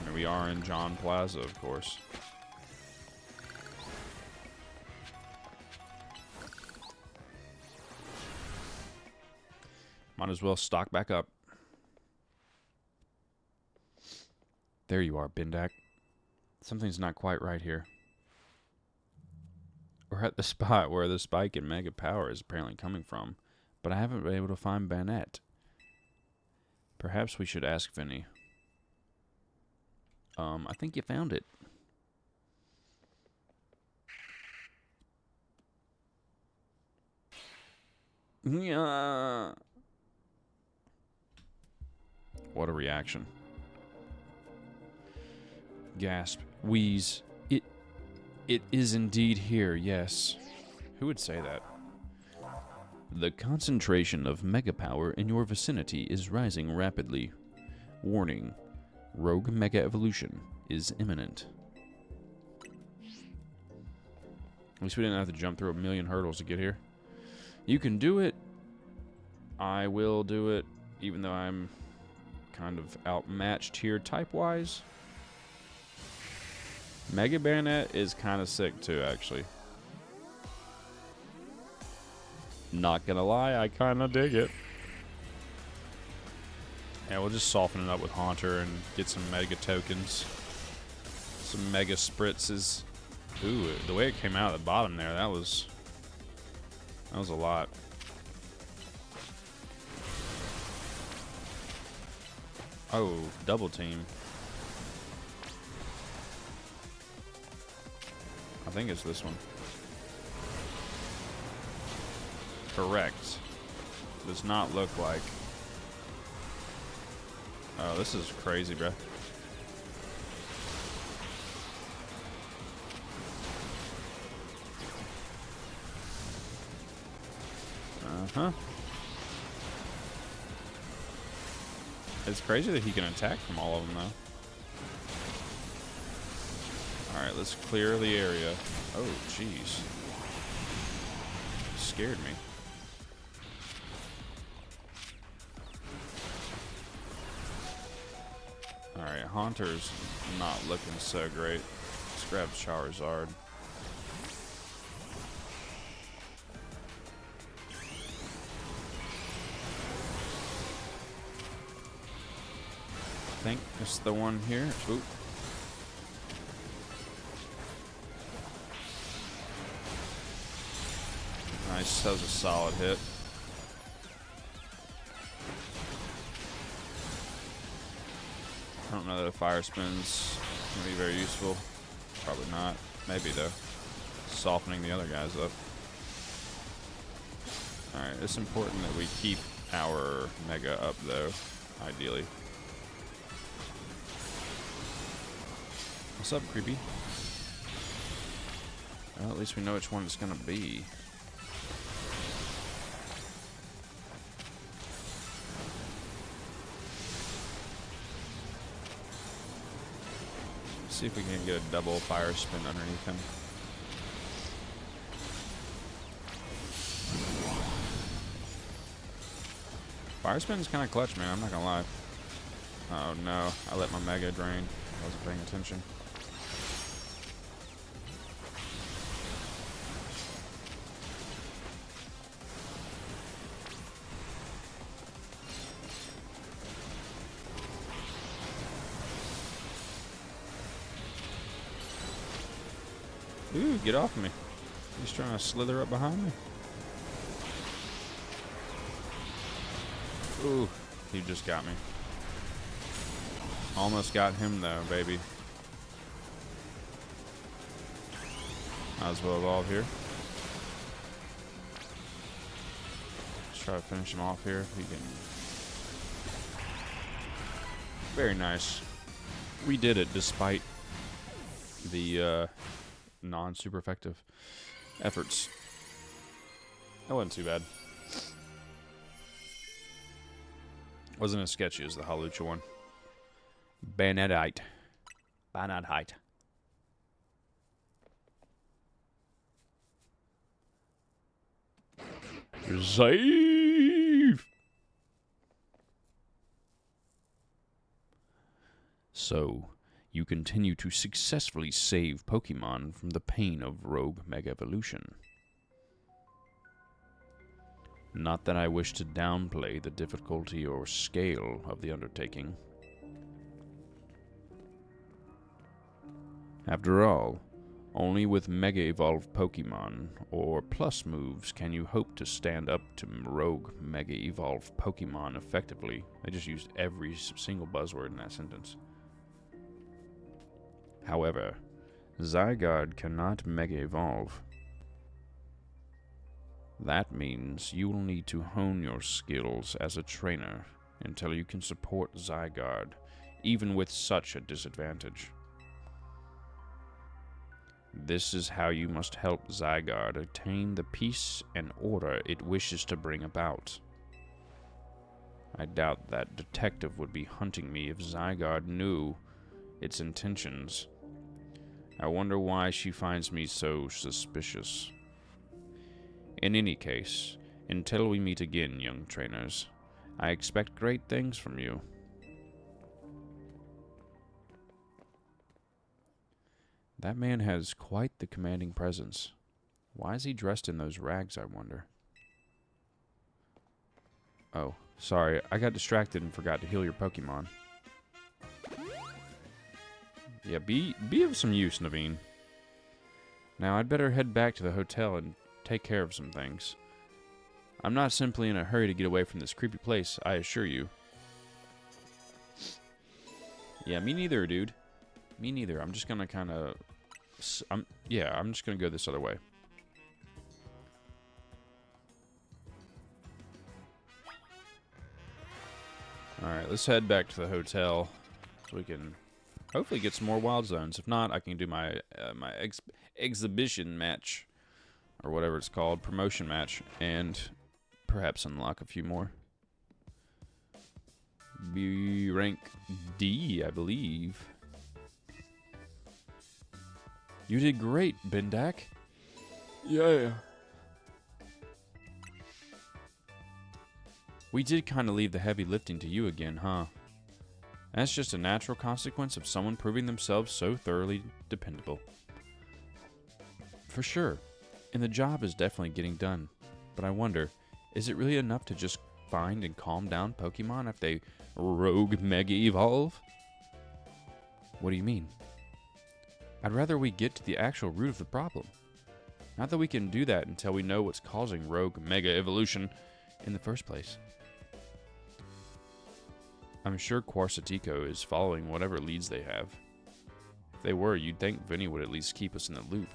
And we are in John Plaza, of course. Might as well stock back up. There you are, Bindak. Something's not quite right here. We're at the spot where the spike in Mega Power is apparently coming from, but I haven't been able to find Banette. Perhaps we should ask Vinny. I think you found it. Yeah. What a reaction. Gasp. Wheeze. It is indeed here, yes. Who would say that? The concentration of Mega Power in your vicinity is rising rapidly. Warning. Rogue Mega Evolution is imminent. At least we didn't have to jump through a million hurdles to get here. You can do it. I will do it, even though I'm kind of outmatched here type-wise. Mega Bayonet is kind of sick too, actually. Not gonna lie, I kind of dig it. Yeah, we'll just soften it up with Haunter and get some Mega tokens. Some Mega Spritzes. Ooh, the way it came out at the bottom there, that was a lot. Oh, double team. I think it's this one. Correct. Does not look like. Oh, this is crazy, bro. Uh-huh. It's crazy that he can attack from all of them, though. Alright, let's clear the area. Oh, jeez. Scared me. Alright, Haunter's not looking so great. Let's grab Charizard. I think it's the one here. Oop. Nice, that was a solid hit. I don't know that a Fire Spin's going to be very useful. Probably not. Maybe, though. Softening the other guys up. Alright, it's important that we keep our Mega up, though, ideally. What's up, creepy? Well, at least we know which one it's going to be. See if we can get a double Fire Spin underneath him. Fire Spin's kind of clutch, man. I'm not gonna lie. Oh no, I let my Mega drain. I wasn't paying attention. Ooh, get off of me. He's trying to slither up behind me. Ooh, he just got me. Almost got him though, baby. Might as well evolve here. Let's try to finish him off here if we can. Very nice. We did it despite the non-super effective efforts. That wasn't too bad. Wasn't as sketchy as the Hawlucha one. Banadite. Banadite. Save! So, you continue to successfully save Pokemon from the pain of Rogue Mega Evolution. Not that I wish to downplay the difficulty or scale of the undertaking. After all, only with Mega Evolved Pokemon or Plus moves can you hope to stand up to Rogue Mega Evolved Pokemon effectively. I just used every single buzzword in that sentence. However, Zygarde cannot Mega Evolve. That means you will need to hone your skills as a trainer until you can support Zygarde, even with such a disadvantage. This is how you must help Zygarde attain the peace and order it wishes to bring about. I doubt that detective would be hunting me if Zygarde knew its intentions. I wonder why she finds me so suspicious. In any case, until we meet again, young trainers, I expect great things from you. That man has quite the commanding presence. Why is he dressed in those rags, I wonder? Oh, sorry, I got distracted and forgot to heal your Pokemon. Yeah, be of some use, Naveen. Now, I'd better head back to the hotel and take care of some things. I'm not simply in a hurry to get away from this creepy place, I assure you. Yeah, me neither, dude. Me neither. I'm just gonna kind of... I'm just gonna go this other way. Alright, let's head back to the hotel so we can hopefully get some more wild zones. If not, I can do my exhibition match, or whatever it's called, promotion match, and perhaps unlock a few more. Be rank D, I believe. You did great, Bendak. Yeah. We did kind of leave the heavy lifting to you again, huh? That's just a natural consequence of someone proving themselves so thoroughly dependable. For sure. And the job is definitely getting done. But I wonder, is it really enough to just find and calm down Pokemon if they rogue Mega Evolve? What do you mean? I'd rather we get to the actual root of the problem. Not that we can do that until we know what's causing rogue Mega Evolution in the first place. I'm sure Quarcetico is following whatever leads they have. If they were, you'd think Vinny would at least keep us in the loop.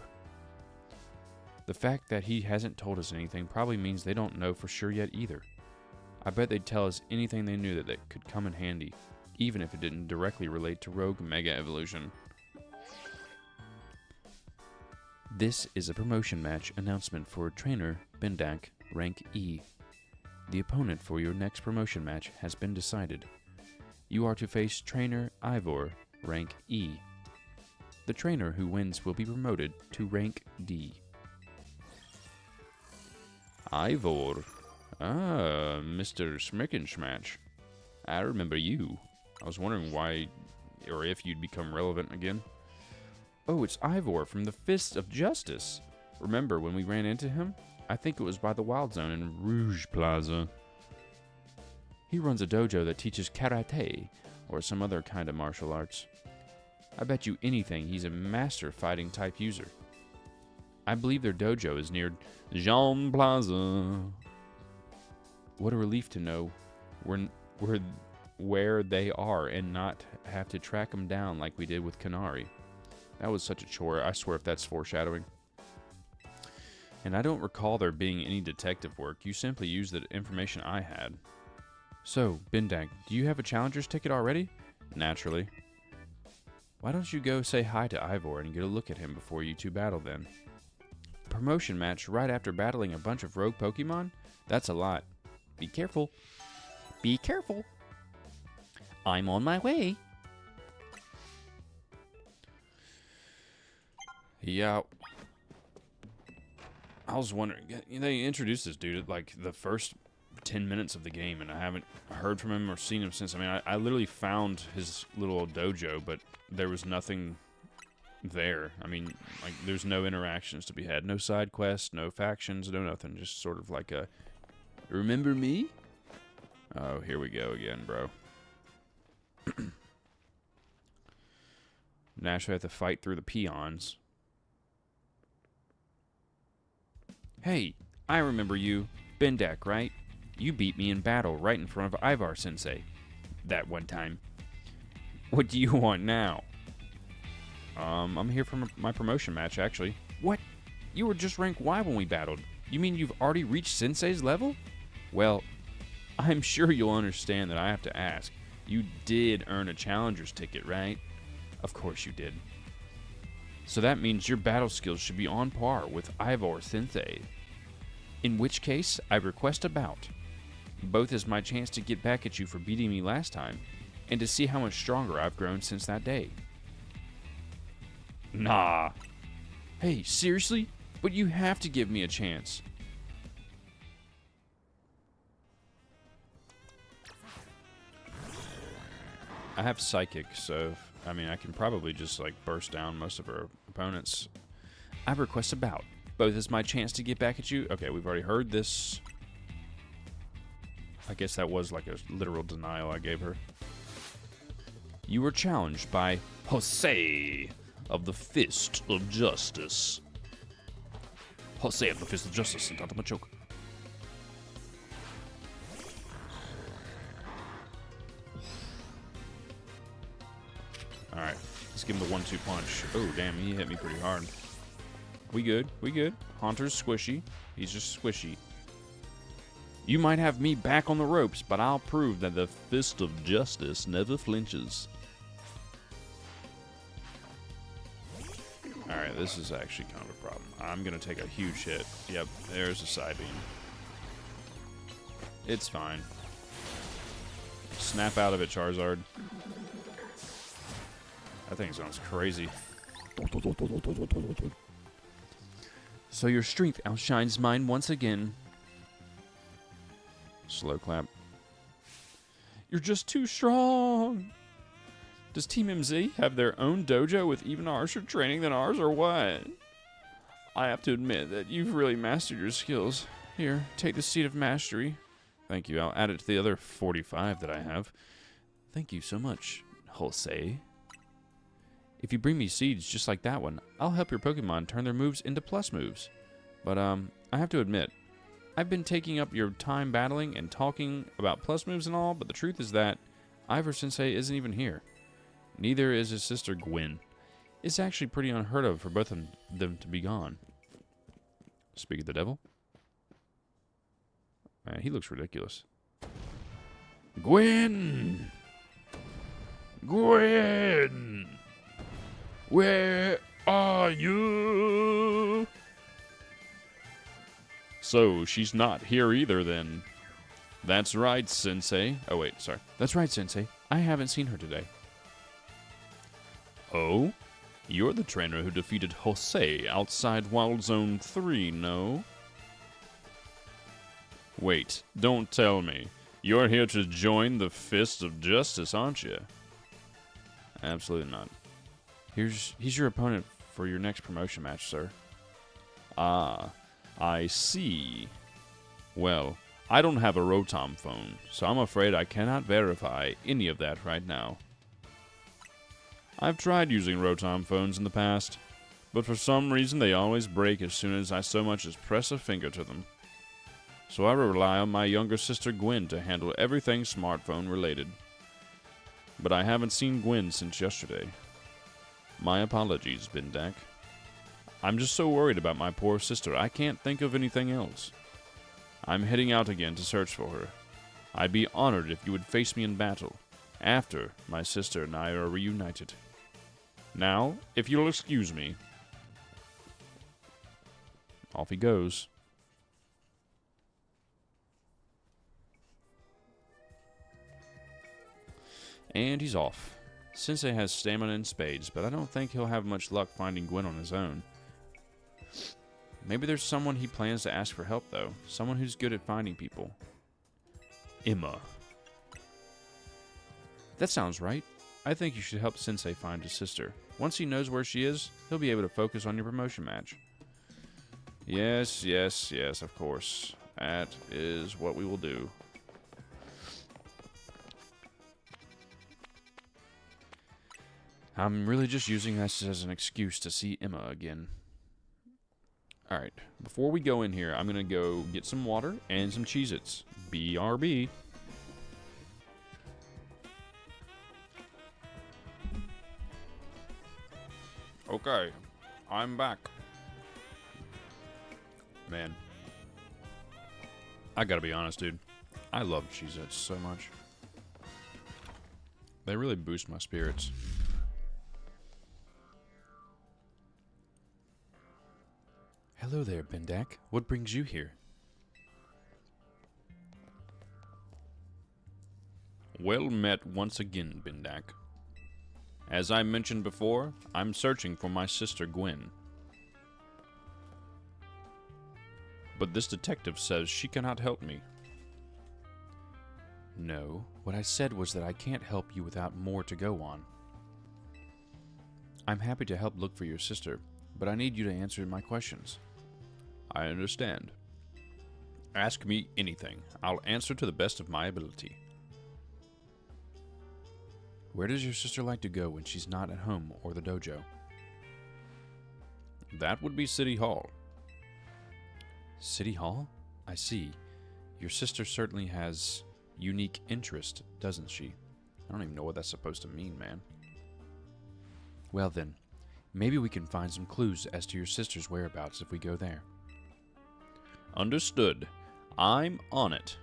The fact that he hasn't told us anything probably means they don't know for sure yet either. I bet they'd tell us anything they knew that could come in handy, even if it didn't directly relate to rogue Mega Evolution. This is a promotion match announcement for trainer Bendak, rank E. The opponent for your next promotion match has been decided. You are to face trainer Ivor, rank E. The trainer who wins will be promoted to rank D. Ivor. Ah, Mr. Smirkenschmatch. I remember you. I was wondering why, or if you'd become relevant again. Oh, it's Ivor from the Fist of Justice. Remember when we ran into him? I think it was by the Wild Zone in Rouge Plaza. He runs a dojo that teaches karate, or some other kind of martial arts. I bet you anything he's a master fighting type user. I believe their dojo is near Jean Plaza. What a relief to know we're where they are and not have to track them down like we did with Kanari. That was such a chore. I swear if that's foreshadowing. And I don't recall there being any detective work. You simply used the information I had. So, Bendak, do you have a challenger's ticket already? Naturally. Why don't you go say hi to Ivor and get a look at him before you two battle then? Promotion match right after battling a bunch of rogue Pokemon? That's a lot. Be careful. Be careful. I'm on my way. Yeah. I was wondering, they introduced this dude at like the first 10 minutes of the game, and I haven't heard from him or seen him since. I mean, I literally found his little dojo, but there was nothing there. I mean, like, there's no interactions to be had. No side quests, no factions, no nothing. Just sort of like a, remember me? Oh, here we go again, bro. Naturally, I have to fight through the peons. Hey, I remember you. Bendak, right? You beat me in battle right in front of Ivar Sensei. That one time. What do you want now? I'm here for my promotion match, actually. What? You were just rank Y when we battled. You mean you've already reached Sensei's level? Well, I'm sure you'll understand that I have to ask. You did earn a challenger's ticket, right? Of course you did. So that means your battle skills should be on par with Ivor Sensei. In which case, I request a bout. Both is my chance to get back at you for beating me last time, and to see how much stronger I've grown since that day. Nah. Hey, seriously? But you have to give me a chance. I have Psychic, so, I mean, I can probably just, like, burst down most of our opponents. I request a bout. Both is my chance to get back at you. Okay, we've already heard this. I guess that was like a literal denial I gave her. You were challenged by Jose of the Fist of Justice. Jose of the Fist of Justice and Tata Machoke. Alright, let's give him the 1-2 punch. Oh, damn, he hit me pretty hard. We good, we good. Haunter's squishy. He's just squishy. You might have me back on the ropes, but I'll prove that the Fist of Justice never flinches. Alright, this is actually kind of a problem. I'm going to take a huge hit. Yep, there's a side beam. It's fine. Snap out of it, Charizard. That thing sounds crazy. So your strength outshines mine once again. Slow clap. You're just too strong. Does Team MZ have their own dojo with even harsher training than ours, or what? I have to admit that you've really mastered your skills. Here, take the Seed of Mastery. Thank you. I'll add it to the other 45 that I have. Thank you so much, Jose. If you bring me seeds just like that one, I'll help your Pokemon turn their moves into plus moves. But, I have to admit, I've been taking up your time battling and talking about plus moves and all, but the truth is that Ivor Sensei isn't even here. Neither is his sister Gwen. It's actually pretty unheard of for both of them to be gone. Speak of the devil. Man, he looks ridiculous. Gwen! Gwen! Where are you? So, she's not here either, then. That's right, Sensei. Oh, wait, sorry. That's right, Sensei. I haven't seen her today. Oh? You're the trainer who defeated Jose outside Wild Zone 3, no? Wait, don't tell me. You're here to join the Fist of Justice, aren't you? Absolutely not. He's your opponent for your next promotion match, sir. Ah, I see. Well, I don't have a Rotom phone, so I'm afraid I cannot verify any of that right now. I've tried using Rotom phones in the past, but for some reason they always break as soon as I so much as press a finger to them. So I rely on my younger sister Gwen to handle everything smartphone related. but I haven't seen Gwen since yesterday. My apologies, Bendak. I'm just so worried about my poor sister, I can't think of anything else. I'm heading out again to search for her. I'd be honored if you would face me in battle, after my sister and I are reunited. Now, if you'll excuse me. Off he goes. And he's off. Sensei has stamina and spades, but I don't think he'll have much luck finding Gwen on his own. Maybe there's someone he plans to ask for help, though. Someone who's good at finding people. Emma. That sounds right. I think you should help Sensei find his sister. Once he knows where she is, he'll be able to focus on your promotion match. Yes, of course. That is what we will do. I'm really just using this as an excuse to see Emma again. Alright, before we go in here, I'm going to go get some water and some Cheez-Its. BRB. Okay, I'm back. Man, I gotta be honest, dude. I love Cheez-Its so much. They really boost my spirits. Hello there, Bendak. What brings you here? Well met once again, Bendak. As I mentioned before, I'm searching for my sister Gwen. But this detective says she cannot help me. No, what I said was that I can't help you without more to go on. I'm happy to help look for your sister, but I need you to answer my questions. I understand. Ask me anything. I'll answer to the best of my ability. Where does your sister like to go when she's not at home or the dojo? That would be City Hall. City Hall? I see. Your sister certainly has unique interest, doesn't she? I don't even know what that's supposed to mean, man. Well then, maybe we can find some clues as to your sister's whereabouts if we go there. Understood. I'm on it.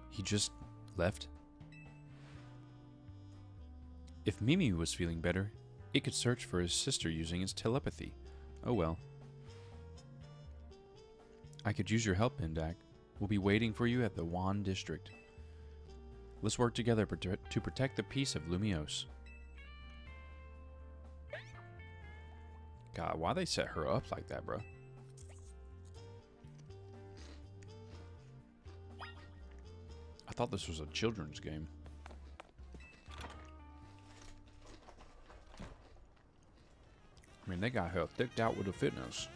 He just left? If Mimi was feeling better, it could search for his sister using its telepathy. Oh well. I could use your help, Bendak. We'll be waiting for you at the Wan District. Let's work together to protect the peace of Lumiose. God, why they set her up like that, bro? I thought this was a children's game. I mean, they got her thicked out with the fitness.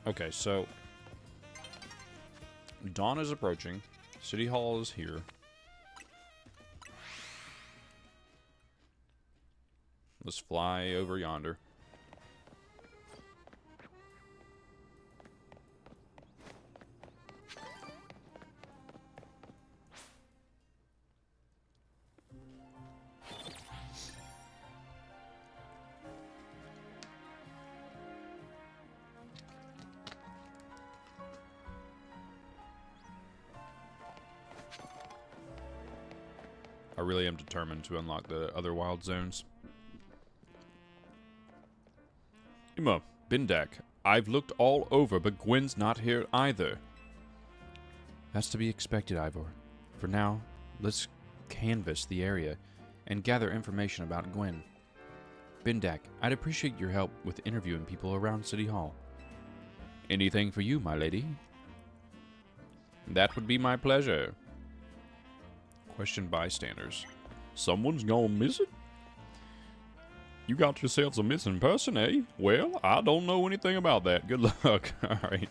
Okay, so dawn is approaching. City Hall is here. Let's fly over yonder. I really am determined to unlock the other wild zones. Emma, Bendak, I've looked all over, but Gwen's not here either. That's to be expected, Ivor. For now, let's canvass the area and gather information about Gwen. Bendak, I'd appreciate your help with interviewing people around City Hall. Anything for you, my lady? That would be my pleasure. Question bystanders. Someone's gone missing? You got yourselves a missing person, eh? Well, I don't know anything about that. Good luck. Alright.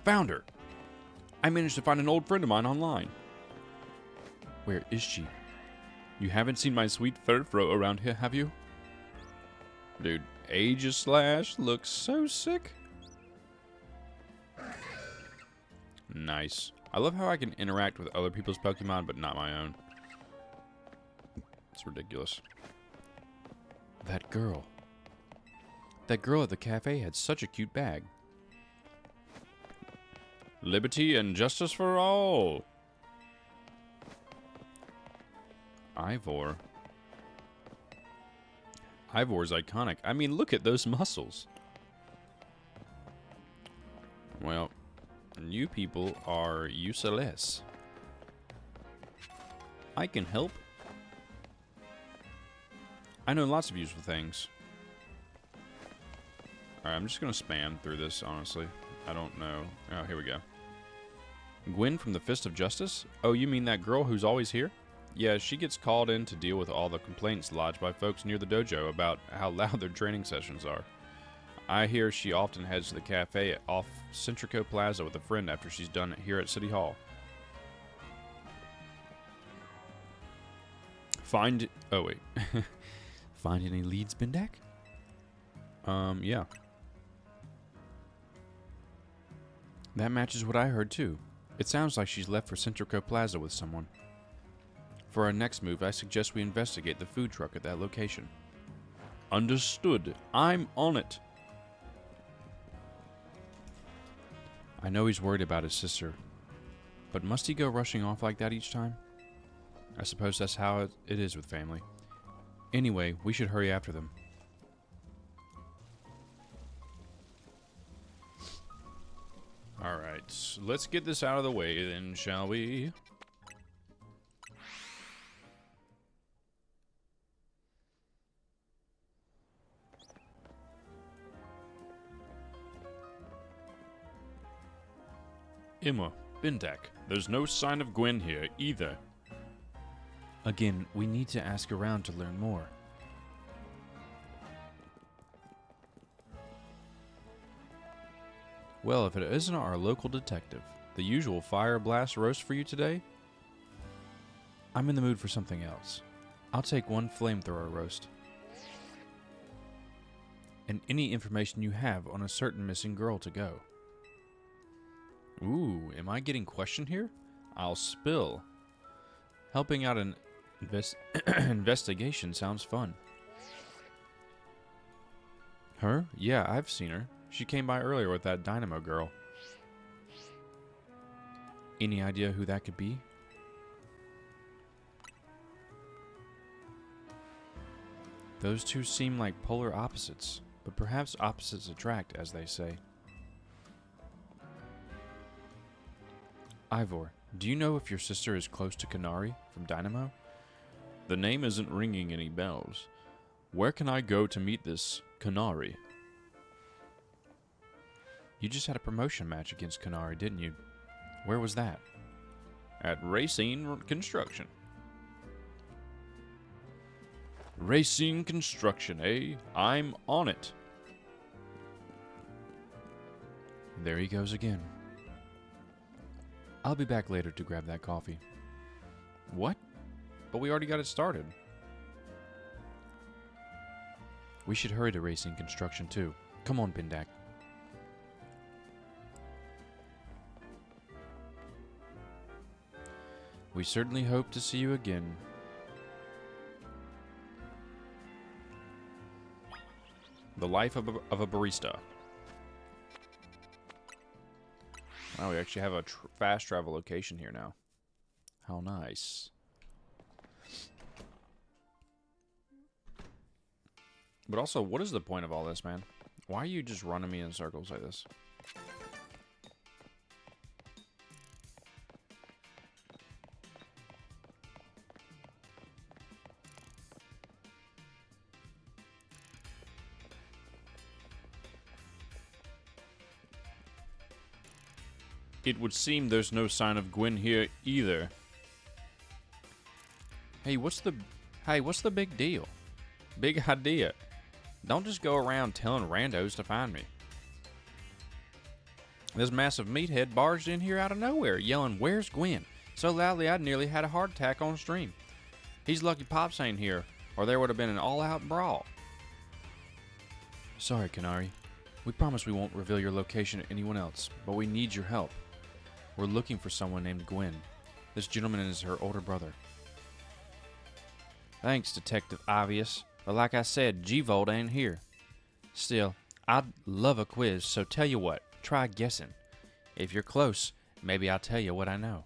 Found her. I managed to find an old friend of mine online. Where is she? You haven't seen my sweet Furfro around here, have you? Dude, Aegislash looks so sick. Nice. I love how I can interact with other people's Pokemon, but not my own. It's ridiculous. That girl. That girl at the cafe had such a cute bag. Liberty and justice for all. Ivor. Ivor's iconic. I mean, look at those muscles. Well, you people are useless. I can help. I know lots of useful things. Alright, I'm just going to spam through this, honestly. I don't know. Oh, here we go. Gwen from the Fist of Justice? Oh, you mean that girl who's always here? Yeah, she gets called in to deal with all the complaints lodged by folks near the dojo about how loud their training sessions are. I hear she often heads to the cafe off Centrico Plaza with a friend after she's done here at City Hall. Oh, wait. Find any leads, Bendak? Yeah. That matches what I heard, too. It sounds like she's left for Centrico Plaza with someone. For our next move, I suggest we investigate the food truck at that location. Understood. I'm on it. I know he's worried about his sister, but must he go rushing off like that each time? I suppose that's how it is with family. Anyway, we should hurry after them. Alright, let's get this out of the way then, shall we? Emma, Bendak, there's no sign of Gwen here either. Again, we need to ask around to learn more. Well, if it isn't our local detective, the usual fire blast roast for you today? I'm in the mood for something else. I'll take one flamethrower roast. And any information you have on a certain missing girl to go. Ooh, am I getting questioned here? I'll spill. Helping out an investigation sounds fun. Her? Yeah, I've seen her. She came by earlier with that Dynamo girl. Any idea who that could be? Those two seem like polar opposites, but perhaps opposites attract, as they say. Ivor, do you know if your sister is close to Kanari from Dynamo? The name isn't ringing any bells. Where can I go to meet this Kanari? You just had a promotion match against Kanari, didn't you? Where was that? At Racine Construction. Racine Construction, eh? I'm on it. There he goes again. I'll be back later to grab that coffee. What? But we already got it started. We should hurry to Racine Construction too. Come on, Bendak. We certainly hope to see you again. The life of a barista. Wow, we actually have a fast travel location here now. How nice. But also, what is the point of all this, man? Why are you just running me in circles like this? It would seem there's no sign of Gwen here either. Hey, what's the big deal? Big idea. Don't just go around telling randos to find me. This massive meathead barged in here out of nowhere, yelling, "Where's Gwen?" so loudly I nearly had a heart attack on stream. He's lucky Pops ain't here, or there would have been an all-out brawl. Sorry, Canary. We promise we won't reveal your location to anyone else, but we need your help. We're looking for someone named Gwen. This gentleman is her older brother. Thanks, Detective Obvious. But like I said, G-Volt ain't here. Still, I'd love a quiz, so tell you what, try guessing. If you're close, maybe I'll tell you what I know.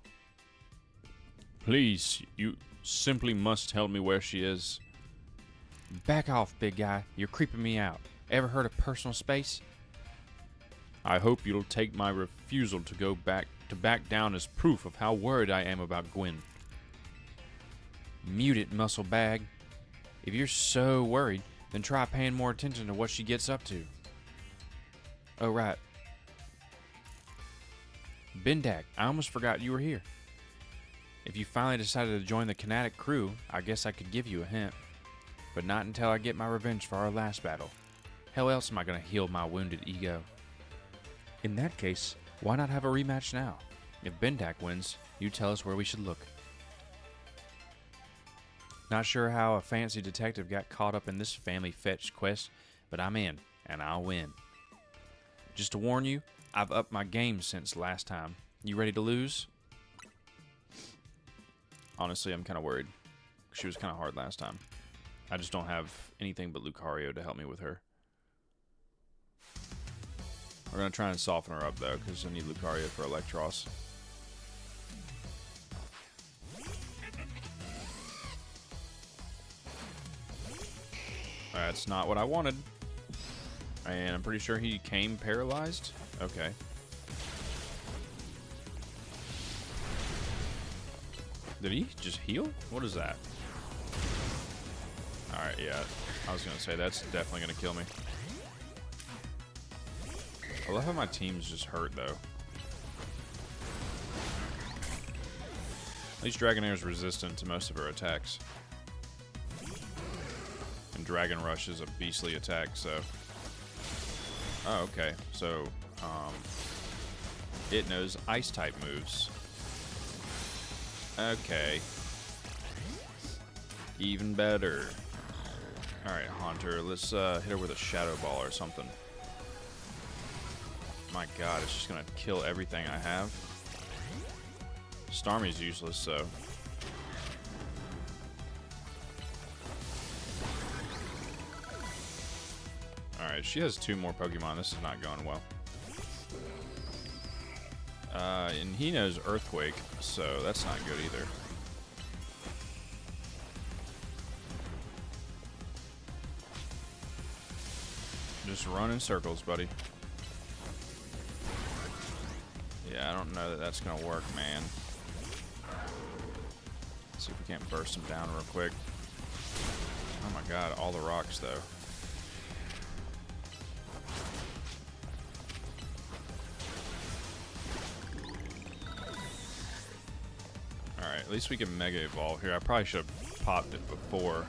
Please, you simply must tell me where she is. Back off, big guy. You're creeping me out. Ever heard of personal space? I hope you'll take my refusal to back down as proof of how worried I am about Gwen. Mute it, muscle bag. If you're so worried, then try paying more attention to what she gets up to. Oh, right. Bendak, I almost forgot you were here. If you finally decided to join the Kinetic crew, I guess I could give you a hint. But not until I get my revenge for our last battle. How else am I going to heal my wounded ego? In that case, why not have a rematch now? If Bendak wins, you tell us where we should look. Not sure how a fancy detective got caught up in this family fetch quest, but I'm in, and I'll win. Just to warn you, I've upped my game since last time. You ready to lose? Honestly, I'm kind of worried. She was kind of hard last time. I just don't have anything but Lucario to help me with her. We're going to try and soften her up, though, because I need Lucario for Electros. That's not what I wanted. And I'm pretty sure he came paralyzed. Okay. Did he just heal? What is that? Alright, yeah. I was going to say, that's definitely going to kill me. I love how my team's just hurt, though. At least Dragonair is resistant to most of her attacks. And Dragon Rush is a beastly attack, so... Oh, okay. So, it knows Ice-type moves. Okay. Even better. Alright, Haunter, let's hit her with a Shadow Ball or something. My god, it's just gonna kill everything I have. Starmie's useless, so... Alright, she has 2 more Pokemon. This is not going well. And he knows Earthquake, so that's not good either. Just run in circles, buddy. Yeah, I don't know that that's gonna work, man. Let's see if we can't burst him down real quick. Oh my god, all the rocks, though. Alright, at least we can Mega Evolve here. I probably should have popped it before.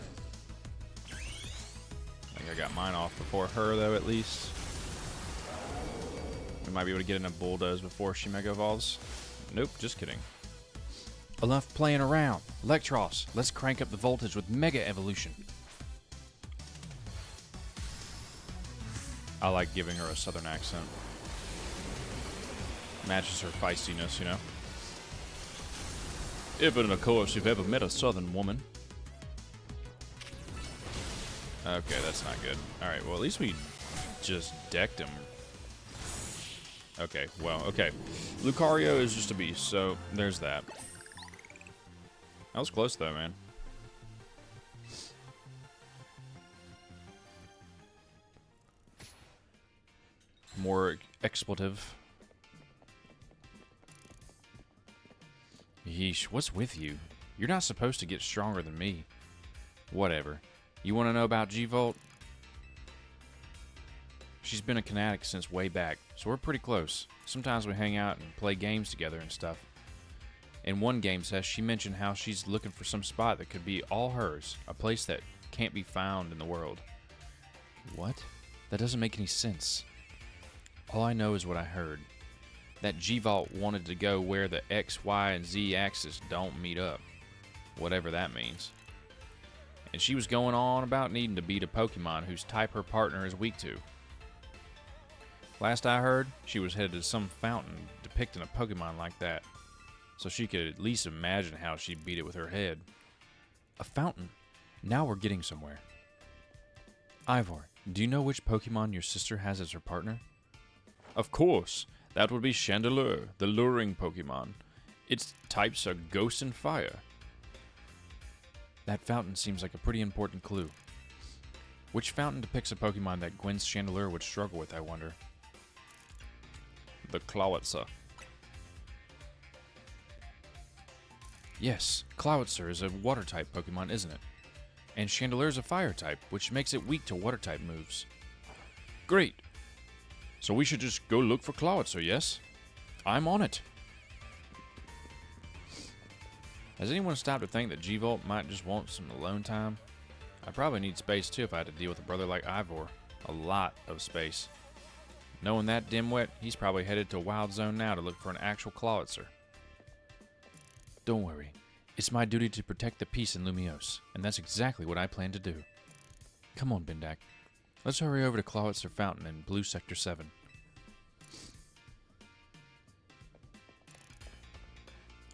I think I got mine off before her, though, at least. We might be able to get in a Bulldoze before she Mega Evolves. Nope, just kidding. Enough playing around. Electros, let's crank up the voltage with Mega Evolution. I like giving her a southern accent. Matches her feistiness, you know? If and of course you've ever met a southern woman. Okay, that's not good. Alright, well at least we just decked him. Okay, well, okay. Lucario is just a beast, so there's that. That was close though, man. More expletive. Yeesh, what's with you? You're not supposed to get stronger than me. Whatever. You want to know about G-Volt? She's been a Kinetic since way back, so we're pretty close. Sometimes we hang out and play games together and stuff. In one game session, she mentioned how she's looking for some spot that could be all hers, a place that can't be found in the world. What? That doesn't make any sense. All I know is what I heard. That G-Volt wanted to go where the X, Y, and Z axis don't meet up. Whatever that means. And she was going on about needing to beat a Pokemon whose type her partner is weak to. Last I heard, she was headed to some fountain depicting a Pokemon like that, so she could at least imagine how she'd beat it with her head. A fountain? Now we're getting somewhere. Ivor, do you know which Pokemon your sister has as her partner? Of course. That would be Chandelure, the luring Pokemon. Its types are Ghost and Fire. That fountain seems like a pretty important clue. Which fountain depicts a Pokemon that Gwen's Chandelure would struggle with, I wonder? The Clawitzer. Yes, Clawitzer is a water-type Pokemon, isn't it? And Chandelure is a fire-type, which makes it weak to water-type moves. Great! So we should just go look for Clawitzer, yes? I'm on it! Has anyone stopped to think that G-Volt might just want some alone time? I probably need space too if I had to deal with a brother like Ivor. A lot of space. Knowing that dimwit, he's probably headed to Wild Zone now to look for an actual Clawitzer. Don't worry. It's my duty to protect the peace in Lumiose, and that's exactly what I plan to do. Come on, Bendak. Let's hurry over to Clawitzer Fountain in Blue Sector 7.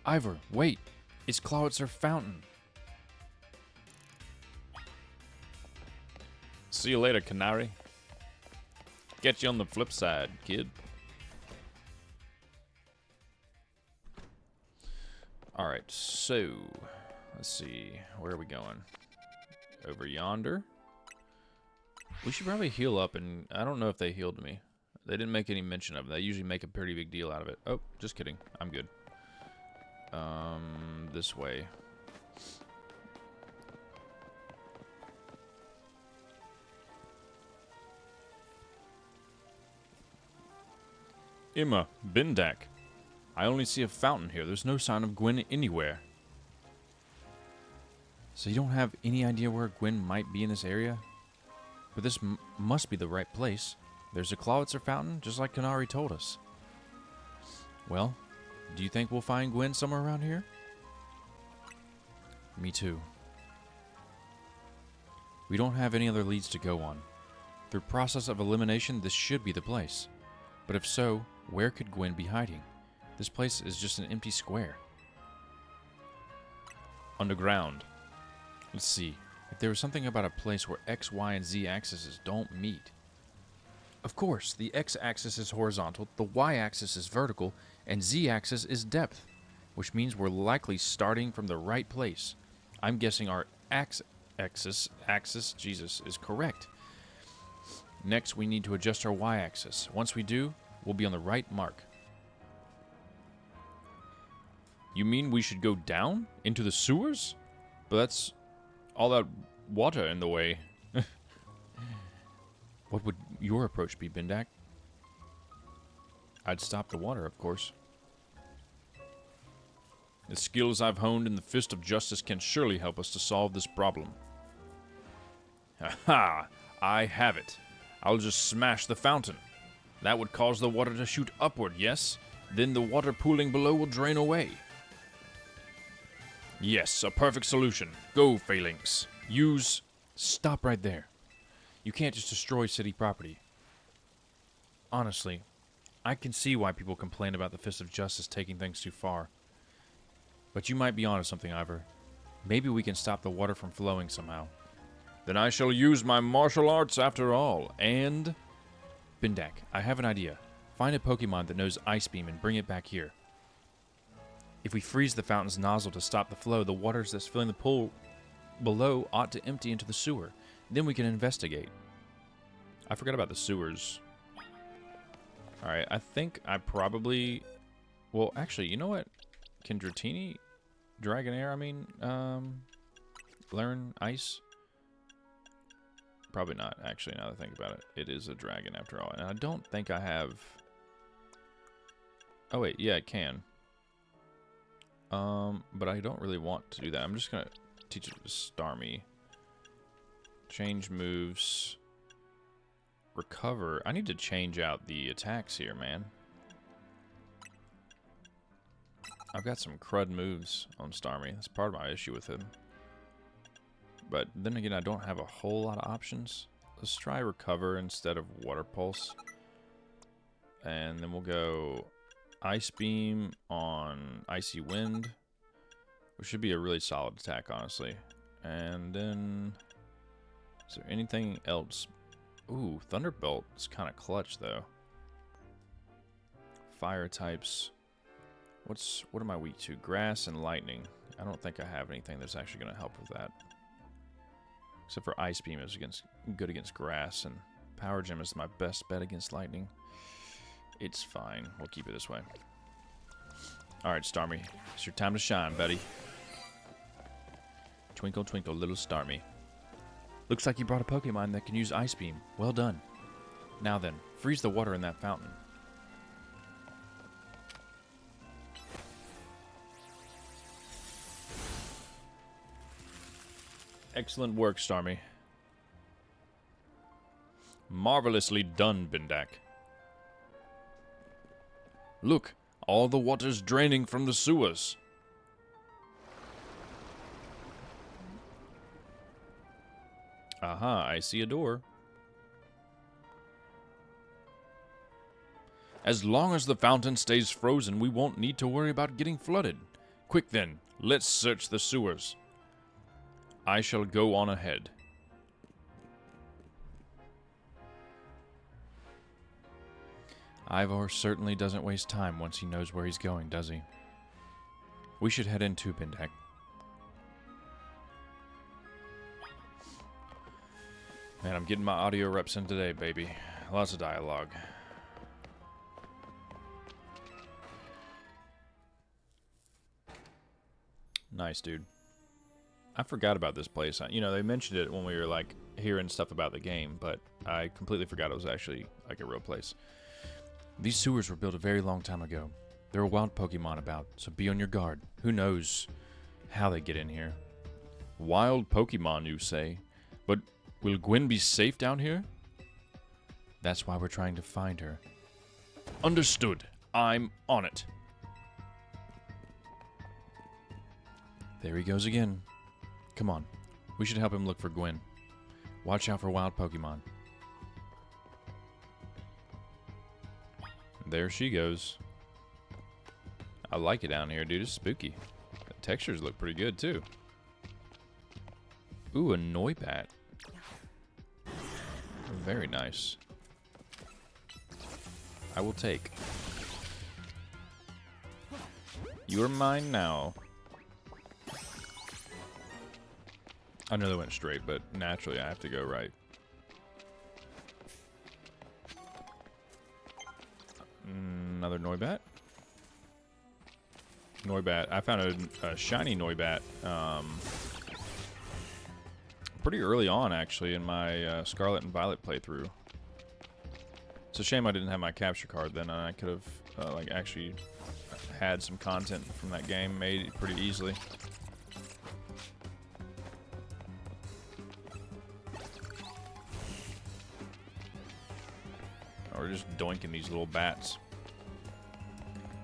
Ivor, wait! It's Clawitzer Fountain! See you later, Canary. Get you on the flip side, kid. Alright, so... let's see. Where are we going? Over yonder? We should probably heal up, and I don't know if they healed me. They didn't make any mention of it. They usually make a pretty big deal out of it. Oh, just kidding. I'm good. This way. Imma, Bendak. I only see a fountain here. There's no sign of Gwen anywhere. So you don't have any idea where Gwen might be in this area? But this must be the right place. There's a Clawitzer fountain, just like Canary told us. Well, do you think we'll find Gwen somewhere around here? Me too. We don't have any other leads to go on. Through process of elimination, this should be the place. But if so, where could Gwen be hiding? This place is just an empty square. Underground. Let's see. If there was something about a place where X, Y, and Z axes don't meet. Of course, the X axis is horizontal, the Y axis is vertical, and Z axis is depth, which means we're likely starting from the right place. I'm guessing our axis, Jesus, is correct. Next, we need to adjust our Y axis. Once we do, we'll be on the right mark. You mean we should go down into the sewers? But that's all that water in the way. What would your approach be, Bendak? I'd stop the water, of course. The skills I've honed in the Fist of Justice can surely help us to solve this problem. Ha! I have it. I'll just smash the fountain. That would cause the water to shoot upward, yes? Then the water pooling below will drain away. Yes, a perfect solution. Go, Phalanx. Use... Stop right there. You can't just destroy city property. Honestly, I can see why people complain about the Fist of Justice taking things too far. But you might be onto something, Ivor. Maybe we can stop the water from flowing somehow. Then I shall use my martial arts after all, and... Bendak, I have an idea. Find a Pokemon that knows Ice Beam and bring it back here. If we freeze the fountain's nozzle to stop the flow, the waters that's filling the pool below ought to empty into the sewer. Then we can investigate. I forgot about the sewers. Alright, I think I probably... Well, actually, you know what? Can Dratini... Dragonair, I mean, learn Ice? Probably not, actually, now that I think about it. It is a dragon, after all. And I don't think I have... Oh, wait, yeah, it can. But I don't really want to do that. I'm just going to teach it to Starmie. Change moves. Recover. I need to change out the attacks here, man. I've got some crud moves on Starmie. That's part of my issue with him. But then again, I don't have a whole lot of options. Let's try Recover instead of Water Pulse. And then we'll go Ice Beam on Icy Wind, which should be a really solid attack, honestly. And then, is there anything else? Ooh, Thunderbolt is kind of clutch, though. Fire types. What am I weak to? Grass and lightning. I don't think I have anything that's actually going to help with that. Except for Ice Beam is good against grass, and Power Gem is my best bet against lightning. It's fine. We'll keep it this way. Alright, Starmie. It's your time to shine, buddy. Twinkle, twinkle, little Starmie. Looks like you brought a Pokemon that can use Ice Beam. Well done. Now then, freeze the water in that fountain. Excellent work, Starmie. Marvelously done, Bendak. Look, all the water's draining from the sewers. Aha, I see a door. As long as the fountain stays frozen, we won't need to worry about getting flooded. Quick then, let's search the sewers. I shall go on ahead. Ivor certainly doesn't waste time once he knows where he's going, does he? We should head in too, Bendak. Man, I'm getting my audio reps in today, baby. Lots of dialogue. Nice, dude. I forgot about this place. You know, they mentioned it when we were, like, hearing stuff about the game, but I completely forgot it was actually, like, a real place. These sewers were built a very long time ago. There are wild Pokemon about, so be on your guard. Who knows how they get in here? Wild Pokemon, you say? But will Gwen be safe down here? That's why we're trying to find her. Understood. I'm on it. There he goes again. Come on. We should help him look for Gwen. Watch out for wild Pokemon. There she goes. I like it down here, dude. It's spooky. The textures look pretty good, too. Ooh, a Noibat. Very nice. I will take. You are mine now. I know they went straight, but naturally I have to go right. Another Noibat. Noibat. I found a shiny Noibat pretty early on, actually, in my Scarlet and Violet playthrough. It's a shame I didn't have my capture card then. I could have like actually had some content from that game made pretty easily. Or just doinking these little bats.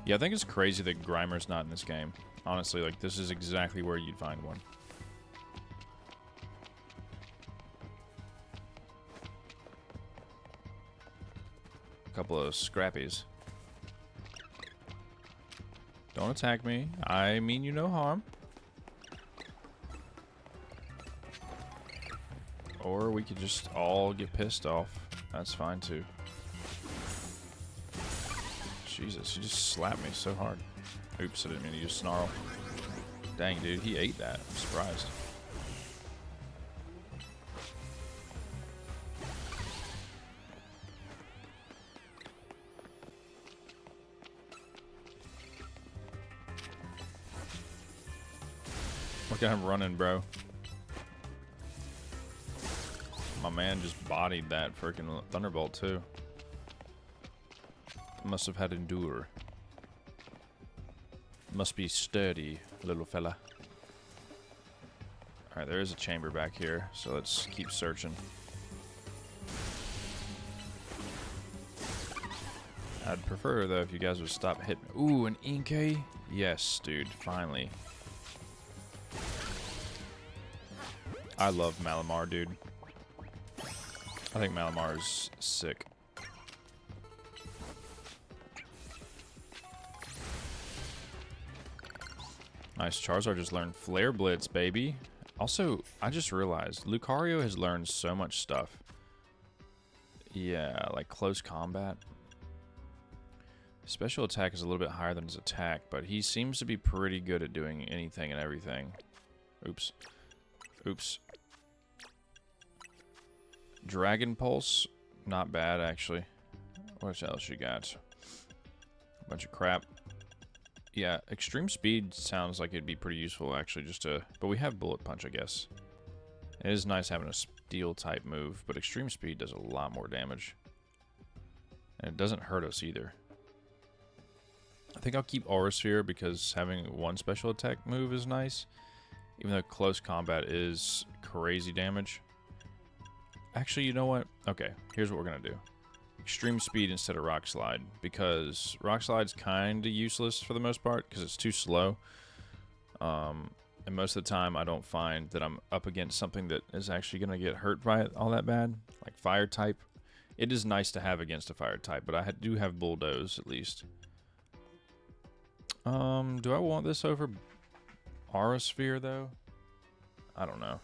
Yeah, I think it's crazy that Grimer's not in this game. Honestly, like, this is exactly where you'd find one. A couple of Scrappies. Don't attack me. I mean you no harm. Or we could just all get pissed off. That's fine, too. Jesus, he just slapped me so hard. Oops, I didn't mean to use Snarl. Dang, dude, he ate that. I'm surprised. Look at him running, bro. My man just bodied that freaking Thunderbolt, too. Must have had endure. Must be sturdy, little fella. Alright, there is a chamber back here, so let's keep searching. I'd prefer, though, if you guys would stop hitting. Ooh, an Inkay? Yes, dude, finally. I love Malamar, dude. I think Malamar is sick. Nice. Charizard just learned Flare Blitz, baby. Also, I just realized Lucario has learned so much stuff. Yeah, like close combat. Special attack is a little bit higher than his attack, but he seems to be pretty good at doing anything and everything. Oops. Oops. Dragon Pulse, not bad actually. What else you got? A bunch of crap. Yeah, Extreme Speed sounds like it'd be pretty useful actually, but we have Bullet Punch, I guess. It is nice having a Steel type move, but Extreme Speed does a lot more damage. And it doesn't hurt us either. I think I'll keep Aura Sphere because having one special attack move is nice. Even though close combat is crazy damage. Actually, you know what? Okay, here's what we're going to do. Extreme Speed instead of Rock Slide, because Rock Slide's kind of useless for the most part because it's too slow. And most of the time I don't find that I'm up against something that is actually going to get hurt by it all that bad. Like Fire type. It is nice to have against a Fire type, but I do have Bulldoze at least. Do I want this over Aura Sphere though? I don't know.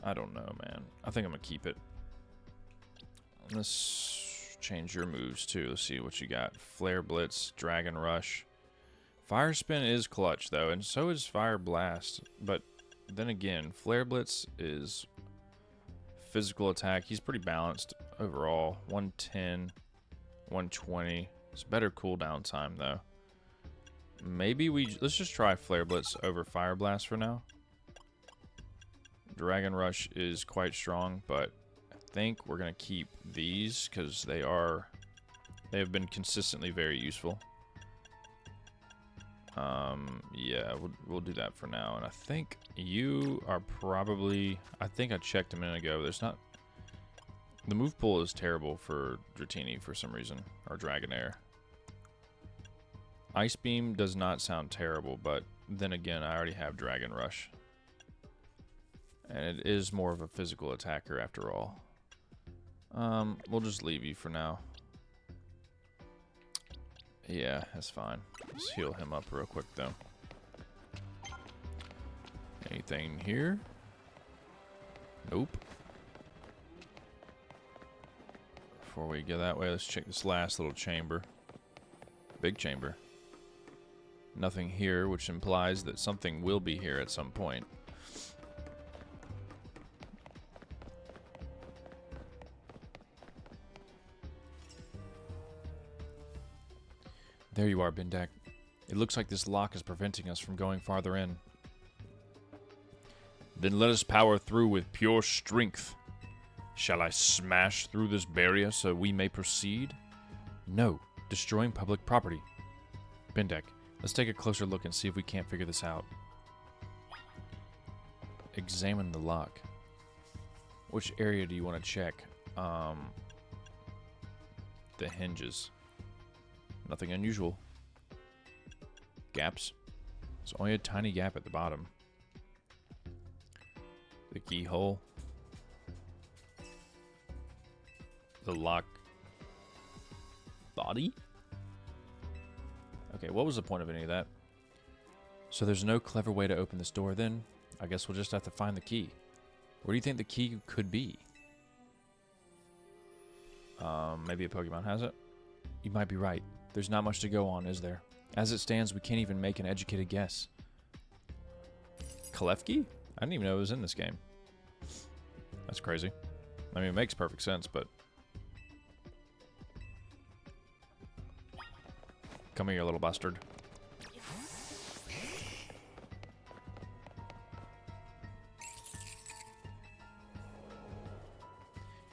I don't know, man. I think I'm going to keep it. Let's change your moves too. Let's see what you got. Flare Blitz, Dragon Rush. Fire Spin is clutch though, and so is Fire Blast. But then again, Flare Blitz is physical attack. He's pretty balanced overall. 110, 120. It's better cooldown time though. Maybe let's just try Flare Blitz over Fire Blast for now. Dragon Rush is quite strong, but I think we're gonna keep these because they have been consistently very useful. Yeah, we'll do that for now. And I think you are probably, I think I checked a minute ago. The move pool is terrible for Dratini for some reason, or Dragonair. Ice Beam does not sound terrible, but then again, I already have Dragon Rush. And it is more of a physical attacker after all. We'll just leave you for now. Yeah, that's fine. Let's heal him up real quick, though. Anything here? Nope. Before we go that way, let's check this last little chamber. Big chamber. Nothing here, which implies that something will be here at some point. There you are, Bendak. It looks like this lock is preventing us from going farther in. Then let us power through with pure strength. Shall I smash through this barrier so we may proceed? No, destroying public property. Bendak, let's take a closer look and see if we can't figure this out. Examine the lock. Which area do you want to check? The hinges. Nothing unusual. Gaps. There's only a tiny gap at the bottom. The keyhole. The lock body? Okay, what was the point of any of that? So there's no clever way to open this door then? I guess we'll just have to find the key. Where do you think the key could be? Maybe a Pokemon has it? You might be right. There's not much to go on, is there? As it stands, we can't even make an educated guess. Klefki? I didn't even know it was in this game. That's crazy. I mean, it makes perfect sense, but... Come here, you little bastard.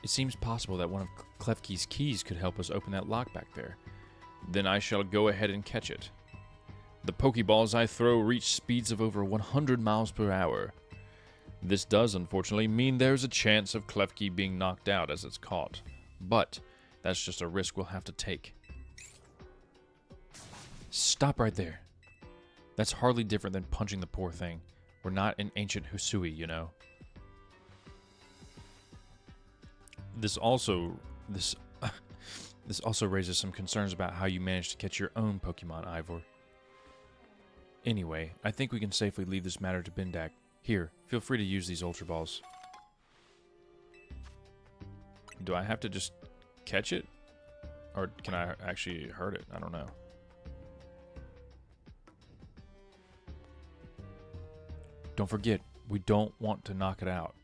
It seems possible that one of Klefki's keys could help us open that lock back there. Then I shall go ahead and catch it. The Pokeballs I throw reach speeds of over 100 miles per hour. This does, unfortunately, mean there's a chance of Klefki being knocked out as it's caught. But that's just a risk we'll have to take. Stop right there. That's hardly different than punching the poor thing. We're not in ancient Hisui, you know. This also raises some concerns about how you managed to catch your own Pokemon, Ivor. Anyway, I think we can safely leave this matter to Bendak. Here, feel free to use these Ultra Balls. Do I have to just catch it? Or can I actually hurt it? I don't know. Don't forget, we don't want to knock it out.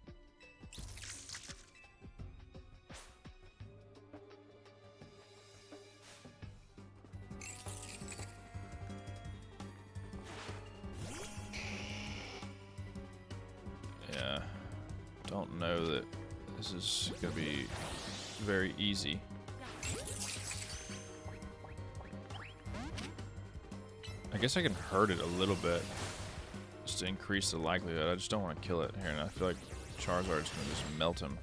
Yeah, don't know that this is going to be very easy. I guess I can hurt it a little bit just to increase the likelihood. I just don't want to kill it here, and I feel like Charizard's going to just melt him.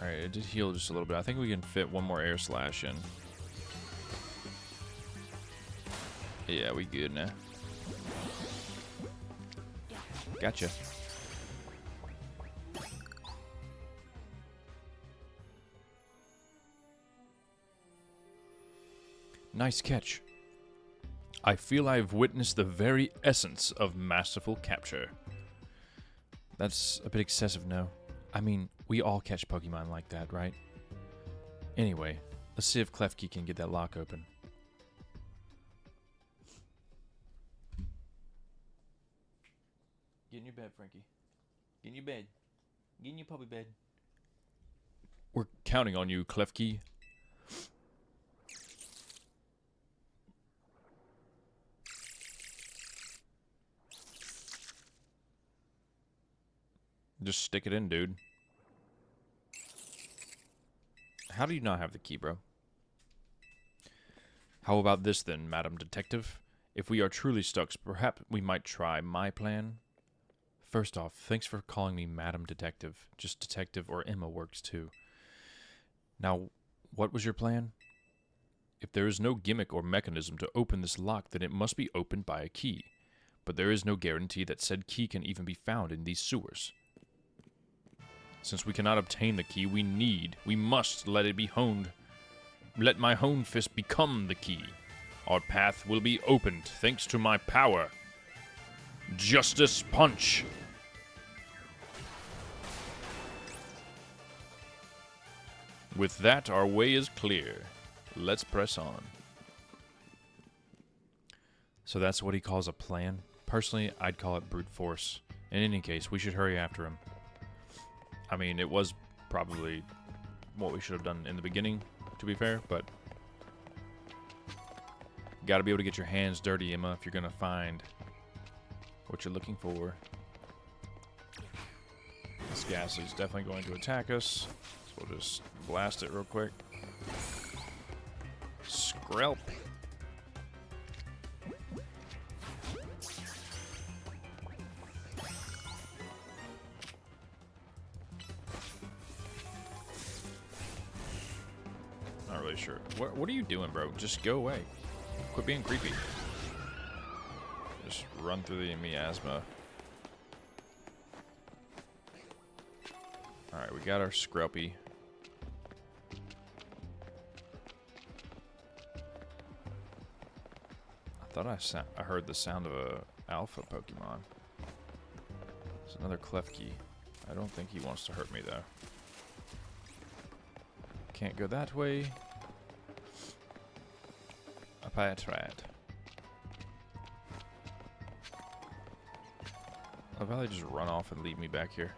Alright, it did heal just a little bit. I think we can fit one more Air Slash in. Yeah, we good now. Gotcha. Nice catch. I feel I've witnessed the very essence of masterful capture. That's a bit excessive, no? I mean, we all catch Pokemon like that, right? Anyway, let's see if Klefki can get that lock open. Get in your bed, Frankie. Get in your bed. Get in your puppy bed. We're counting on you, Klefki. Just stick it in, dude. How do you not have the key, bro? How about this then, Madam Detective? If we are truly stuck, perhaps we might try my plan. First off, thanks for calling me Madam Detective. Just Detective or Emma works too. Now, what was your plan? If there is no gimmick or mechanism to open this lock, then it must be opened by a key. But there is no guarantee that said key can even be found in these sewers. Since we cannot obtain the key we must let it be honed. Let my honed fist become the key. Our path will be opened thanks to my power. Justice Punch! With that, our way is clear. Let's press on. So that's what he calls a plan? Personally, I'd call it brute force. In any case, we should hurry after him. I mean, it was probably what we should have done in the beginning, to be fair, but you gotta be able to get your hands dirty, Emma, if you're gonna find what you're looking for. This gas is definitely going to attack us, so we'll just blast it real quick. Skrelp. Not really sure. What are you doing, bro? Just go away. Quit being creepy. Just run through the miasma. Alright, we got our Skrelpy. I thought I heard the sound of a alpha Pokemon. There's another Klefki. I don't think he wants to hurt me, though. Can't go that way. A Patrat. I'll probably just run off and leave me back here.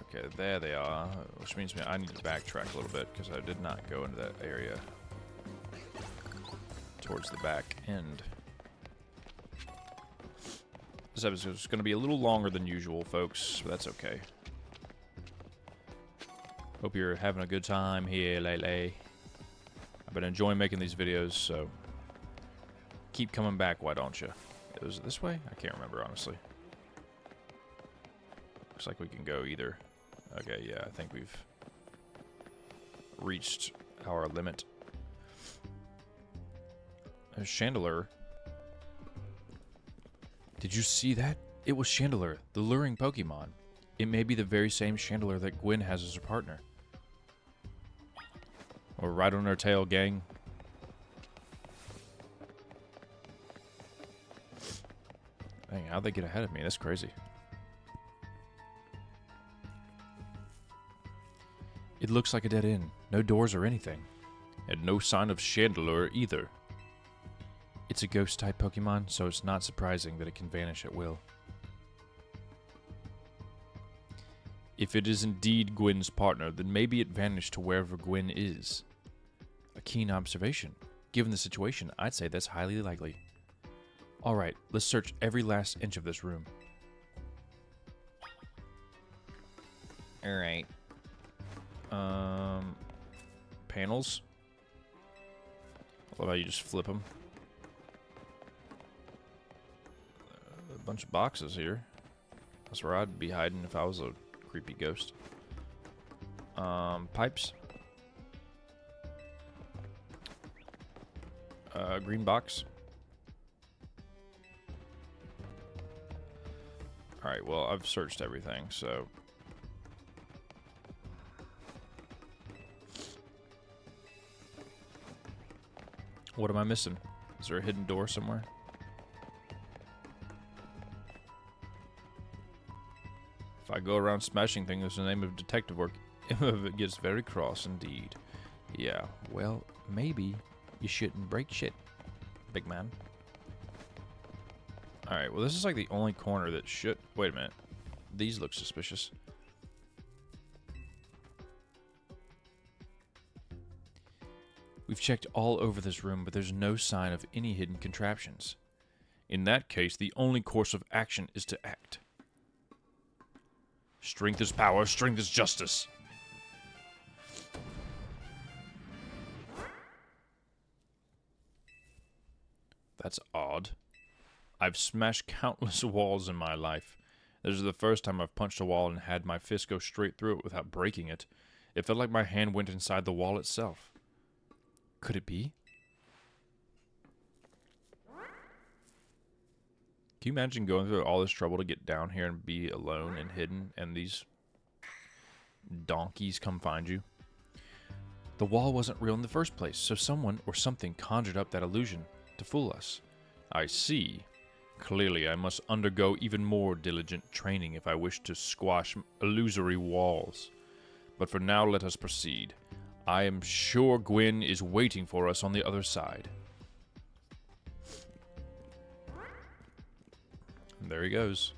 Okay, there they are, which means I need to backtrack a little bit because I did not go into that area towards the back end. This episode is going to be a little longer than usual, folks, but that's okay. Hope you're having a good time here lately. I've been enjoying making these videos, so keep coming back, why don't you? Was it this way? I can't remember, honestly. Looks like we can go either. Okay, yeah, I think we've reached our limit. There's Chandelure. Did you see that? It was Chandelure, the luring Pokemon. It may be the very same Chandelure that Gwen has as her partner. We're right on our tail, gang. Dang, how'd they get ahead of me? That's crazy. It looks like a dead end. No doors or anything. And no sign of Chandelure either. It's a ghost-type Pokemon, so it's not surprising that it can vanish at will. If it is indeed Gwen's partner, then maybe it vanished to wherever Gwen is. A keen observation. Given the situation, I'd say that's highly likely. Alright, let's search every last inch of this room. Alright. Panels? I love how you just flip them. A bunch of boxes here. That's where I'd be hiding if I was a creepy ghost. Pipes. Green box. Alright, well, I've searched everything, so... What am I missing? Is there a hidden door somewhere? If I go around smashing things in the name of detective work, it gets very cross indeed. Yeah, well, maybe you shouldn't break shit, big man. Alright, well this is like the only corner that should... Wait a minute. These look suspicious. We've checked all over this room, but there's no sign of any hidden contraptions. In that case, the only course of action is to act. Strength is power, strength is justice. That's odd. I've smashed countless walls in my life. This is the first time I've punched a wall and had my fist go straight through it without breaking it. It felt like my hand went inside the wall itself. Could it be? Can you imagine going through all this trouble to get down here and be alone and hidden, and these donkeys come find you? The wall wasn't real in the first place, so someone or something conjured up that illusion to fool us. I see. Clearly, I must undergo even more diligent training if I wish to squash illusory walls. But for now, let us proceed. I am sure Gwen is waiting for us on the other side. And there he goes.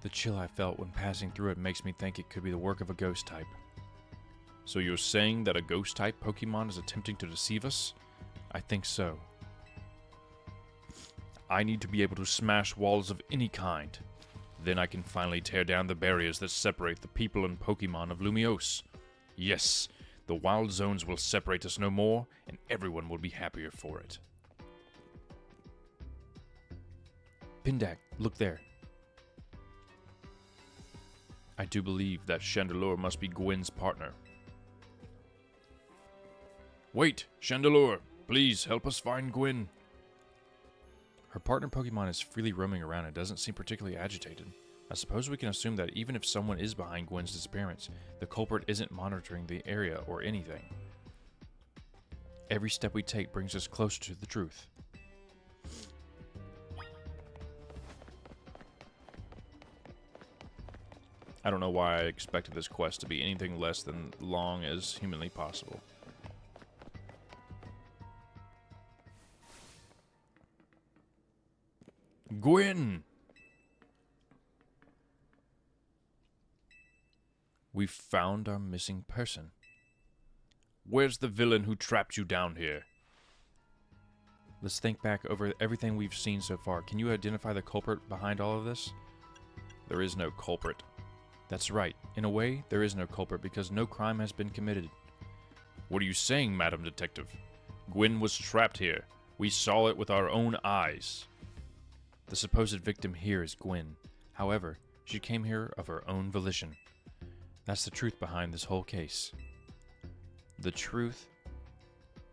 The chill I felt when passing through it makes me think it could be the work of a ghost type. So you're saying that a ghost-type Pokemon is attempting to deceive us? I think so. I need to be able to smash walls of any kind. Then I can finally tear down the barriers that separate the people and Pokemon of Lumiose. Yes, the wild zones will separate us no more, and everyone will be happier for it. Pindac, look there. I do believe that Chandelure must be Gwen's partner. Wait, Chandelure, please help us find Gwen. Her partner Pokemon is freely roaming around and doesn't seem particularly agitated. I suppose we can assume that even if someone is behind Gwen's disappearance, the culprit isn't monitoring the area or anything. Every step we take brings us closer to the truth. I don't know why I expected this quest to be anything less than long as humanly possible. Gwen! We've found our missing person. Where's the villain who trapped you down here? Let's think back over everything we've seen so far. Can you identify the culprit behind all of this? There is no culprit. That's right. In a way, there is no culprit because no crime has been committed. What are you saying, Madam Detective? Gwen was trapped here. We saw it with our own eyes. The supposed victim here is Gwen. However, She came here of her own volition. That's the truth behind this whole case. The truth?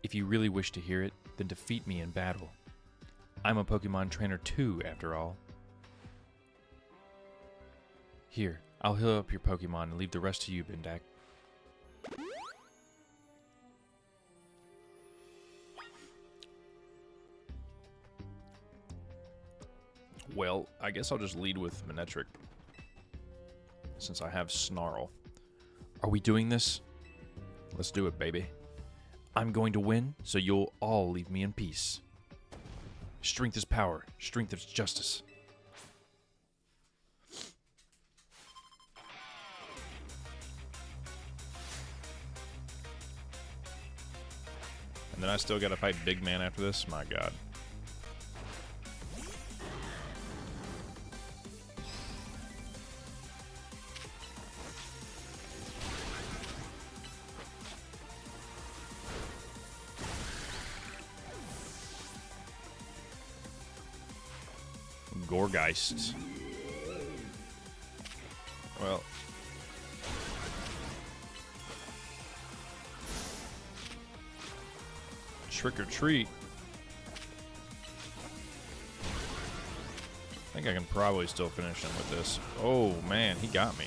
If you really wish to hear it, then defeat me in battle. I'm a Pokemon trainer too, after all. Here, I'll heal up your Pokemon and leave the rest to you, Bendak. Well, I guess I'll just lead with Manectric, since I have Snarl. Are we doing this? Let's do it, baby. I'm going to win, so you'll all leave me in peace. Strength is power. Strength is justice. And then I still gotta fight Big Man after this? My god. Gorgeist. Well. Trick or treat. I think I can probably still finish him with this. Oh man, he got me.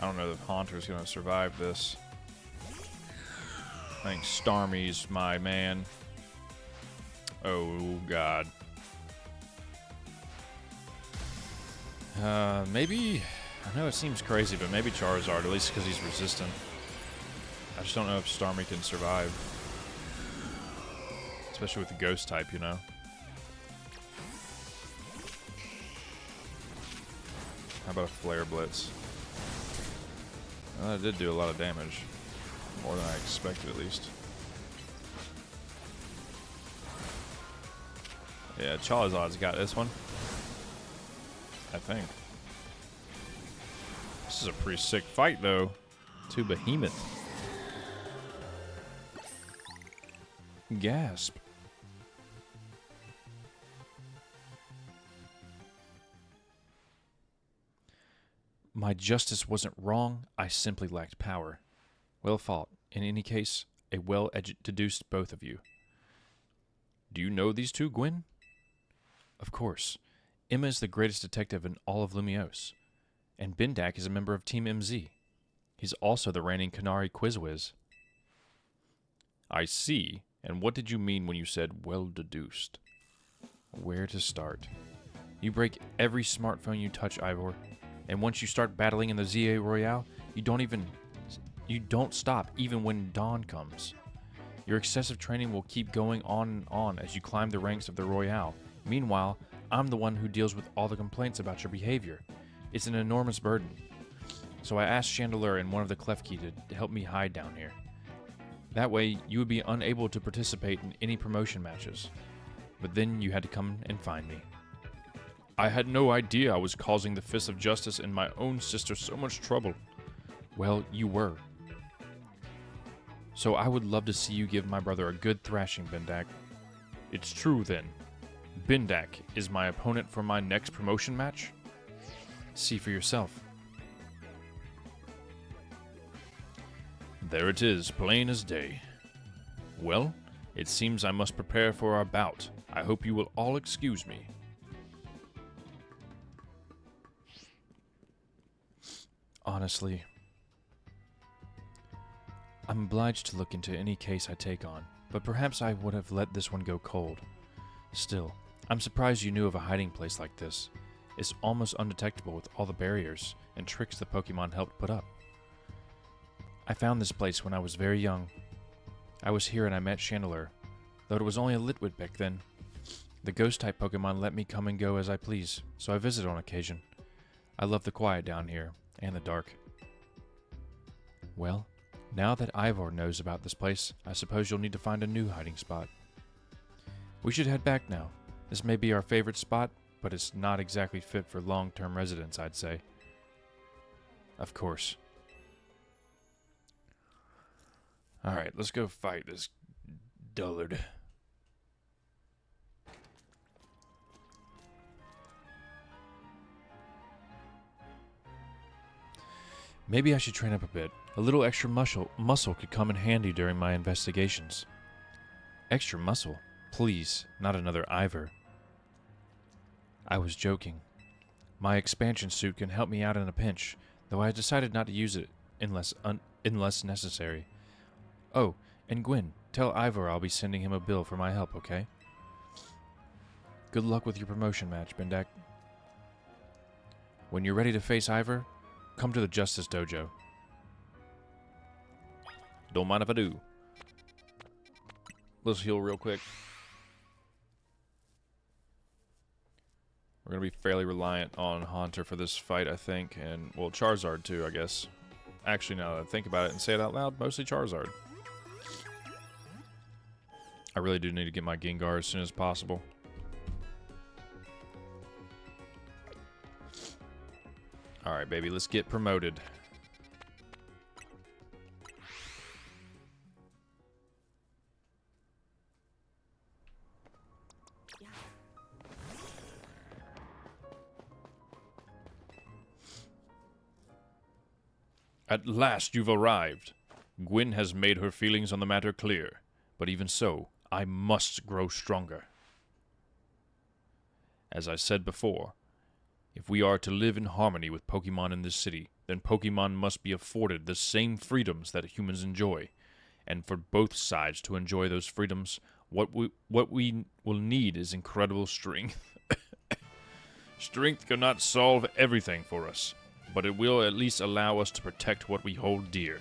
I don't know if Haunter's gonna survive this. I think Starmie's my man. Oh god. Maybe, I know it seems crazy, but maybe Charizard, at least because he's resistant. I just don't know if Starmie can survive. Especially with the ghost type, you know. How about a Flare Blitz? Well, that did do a lot of damage. More than I expected, at least. Yeah, Charizard's got this one. I think. This is a pretty sick fight, though. To Behemoth. Gasp. My justice wasn't wrong, I simply lacked power. Well fought. In any case, a well-deduced both of you. Do you know these two, Gwen? Of course. Emma is the greatest detective in all of Lumiose, and Bendak is a member of Team MZ. He's also the reigning Canary Quizwiz. I see. And what did you mean when you said well-deduced? Where to start? You break every smartphone you touch, Ivor, and once you start battling in the ZA Royale, you don't stop even when dawn comes. Your excessive training will keep going on and on as you climb the ranks of the Royale. Meanwhile, I'm the one who deals with all the complaints about your behavior. It's an enormous burden. So I asked Chandelure and one of the Klefki to help me hide down here. That way, you would be unable to participate in any promotion matches. But then you had to come and find me. I had no idea I was causing the Fist of Justice and my own sister so much trouble. Well, you were. So I would love to see you give my brother a good thrashing, Bendak. It's true, then. Bendak is my opponent for my next promotion match? See for yourself. There it is, plain as day. Well, it seems I must prepare for our bout. I hope you will all excuse me. Honestly, I'm obliged to look into any case I take on, but perhaps I would have let this one go cold. Still, I'm surprised you knew of a hiding place like this. It's almost undetectable with all the barriers and tricks the Pokemon helped put up. I found this place when I was very young. I was here and I met Chandelure, though it was only a Litwick back then. The Ghost-type Pokemon let me come and go as I please, so I visit on occasion. I love the quiet down here, and the dark. Well, now that Ivor knows about this place, I suppose you'll need to find a new hiding spot. We should head back now. This may be our favorite spot, but it's not exactly fit for long-term residence, I'd say. Of course. Alright, let's go fight this dullard. Maybe I should train up a bit. A little extra muscle could come in handy during my investigations. Extra muscle? Please, not another Ivor. I was joking. My expansion suit can help me out in a pinch, though I decided not to use it unless necessary. Oh, and Gwyn, tell Ivor I'll be sending him a bill for my help, okay? Good luck with your promotion match, Bendak. When you're ready to face Ivor, come to the Justice Dojo. Don't mind if I do. Let's heal real quick. We're going to be fairly reliant on Haunter for this fight, I think. And, well, Charizard too, I guess. Actually, now that I think about it and say it out loud, mostly Charizard. I really do need to get my Gengar as soon as possible. Alright, baby, let's get promoted. At last you've arrived. Gwyn has made her feelings on the matter clear, but even so, I must grow stronger. As I said before, if we are to live in harmony with Pokemon in this city, then Pokemon must be afforded the same freedoms that humans enjoy. And for both sides to enjoy those freedoms, what we will need is incredible strength. Strength cannot solve everything for us, but it will at least allow us to protect what we hold dear.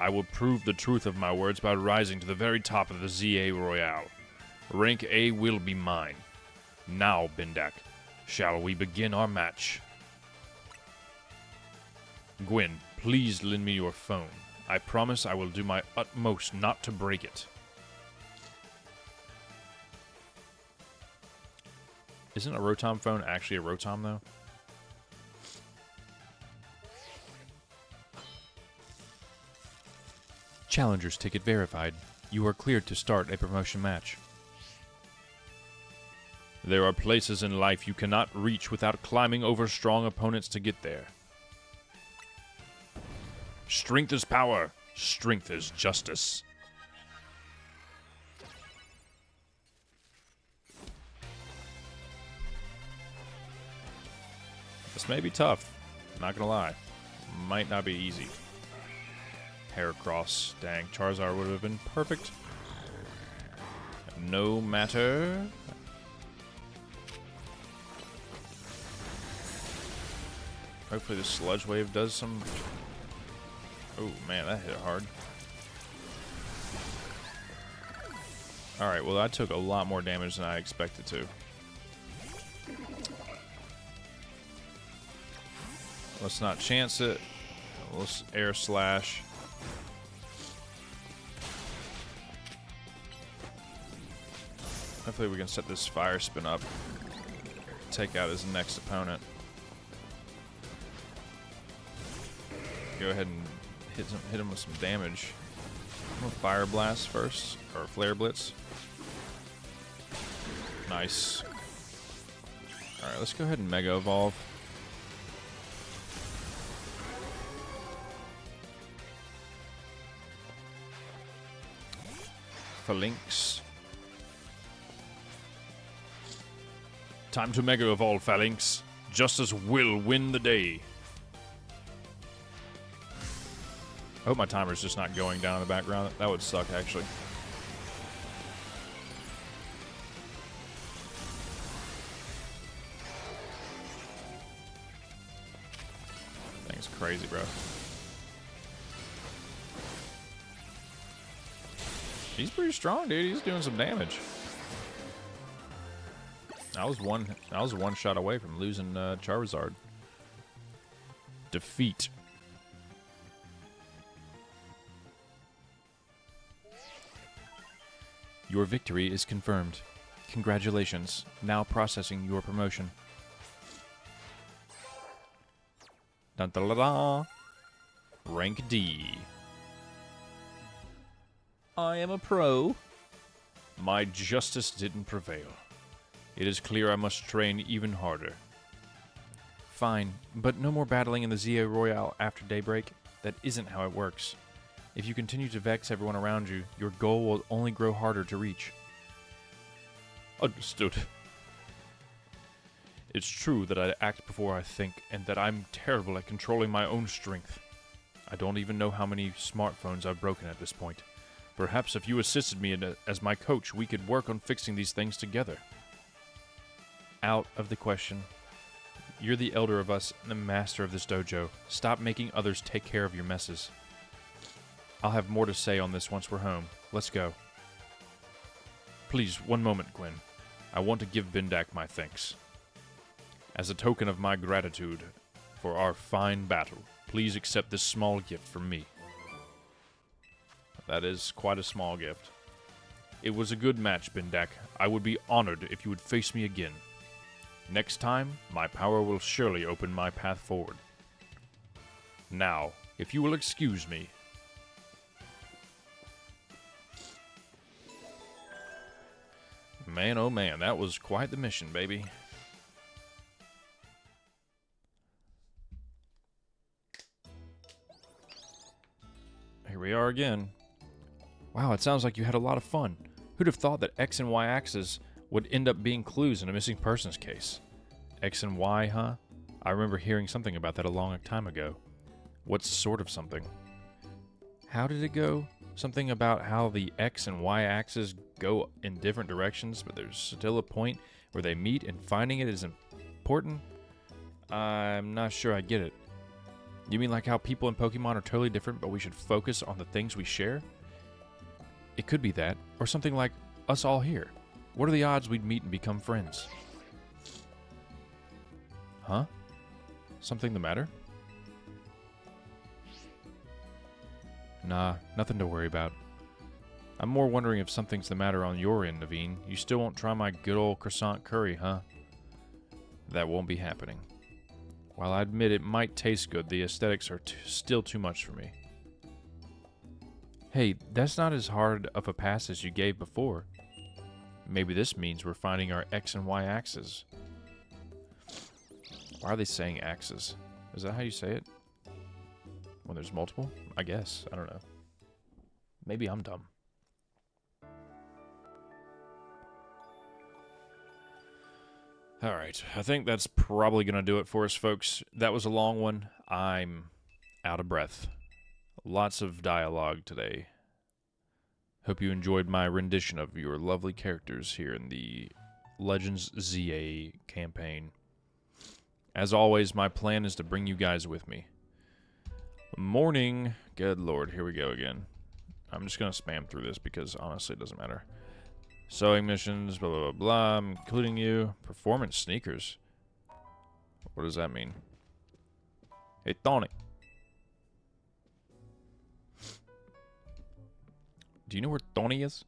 I will prove the truth of my words by rising to the very top of the ZA Royale. Rank A will be mine. Now, Bendak, shall we begin our match? Gwyn, please lend me your phone. I promise I will do my utmost not to break it. Isn't a Rotom phone actually a Rotom, though? Challenger's ticket verified. You are cleared to start a promotion match. There are places in life you cannot reach without climbing over strong opponents to get there. Strength is power. Strength is justice. This may be tough. Not gonna lie. Might not be easy. Heracross. Dang, Charizard would have been perfect. No matter. Hopefully the Sludge Wave does some... Oh, man, that hit hard. Alright, well, I took a lot more damage than I expected to. Let's not chance it. Let's Air Slash. Hopefully we can set this Fire Spin up. Take out his next opponent. Go ahead and hit him with some damage. I'm gonna Fire Blast first, or Flare Blitz. Nice. Alright, let's go ahead and Mega Evolve. Phalanx. Time to Mega Evolve, Phalanx. Justice will win the day. I hope my timer's just not going down in the background. That would suck, actually. Thing's crazy, bro. He's pretty strong, dude. He's doing some damage. I was one shot away from losing Charizard. Defeat. Your victory is confirmed. Congratulations. Now processing your promotion. Dun, da, da, da. Rank D. I am a pro. My justice didn't prevail. It is clear I must train even harder. Fine, but no more battling in the ZA Royale after daybreak. That isn't how it works. If you continue to vex everyone around you, your goal will only grow harder to reach. Understood. It's true that I act before I think, and that I'm terrible at controlling my own strength. I don't even know how many smartphones I've broken at this point. Perhaps if you assisted me as my coach, we could work on fixing these things together. Out of the question. You're the elder of us and the master of this dojo. Stop making others take care of your messes. I'll have more to say on this once we're home. Let's go. Please, one moment, Gwen. I want to give Bendak my thanks. As a token of my gratitude for our fine battle, please accept this small gift from me. That is quite a small gift. It was a good match, Bendak. I would be honored if you would face me again. Next time, my power will surely open my path forward. Now, if you will excuse me. Man, oh man, that was quite the mission, baby. Here we are again. Wow, it sounds like you had a lot of fun. Who'd have thought that X and Y axes would end up being clues in a missing persons case? X and Y, huh? I remember hearing something about that a long time ago. What sort of something? How did it go? Something about how the X and Y axes go in different directions, but there's still a point where they meet and finding it is important? I'm not sure I get it. You mean like how people in Pokemon are totally different, but we should focus on the things we share? It could be that, or something like us all here. What are the odds we'd meet and become friends? Huh? Something the matter? Nah, nothing to worry about. I'm more wondering if something's the matter on your end, Naveen. You still won't try my good old croissant curry, huh? That won't be happening. While I admit it might taste good, the aesthetics are still too much for me. Hey, that's not as hard of a pass as you gave before. Maybe this means we're finding our X and Y axes. Why are they saying axes? Is that how you say it? When there's multiple? I guess. I don't know. Maybe I'm dumb. Alright, I think that's probably going to do it for us, folks. That was a long one. I'm out of breath. Lots of dialogue today. Hope you enjoyed my rendition of your lovely characters here in the Legends ZA campaign. As always, my plan is to bring you guys with me. Morning. Good lord, here we go again. I'm just going to spam through this because honestly it doesn't matter. Sewing missions, blah, blah, blah, blah, including you. Performance sneakers. What does that mean? Hey, Tony. Do you know where Tony is?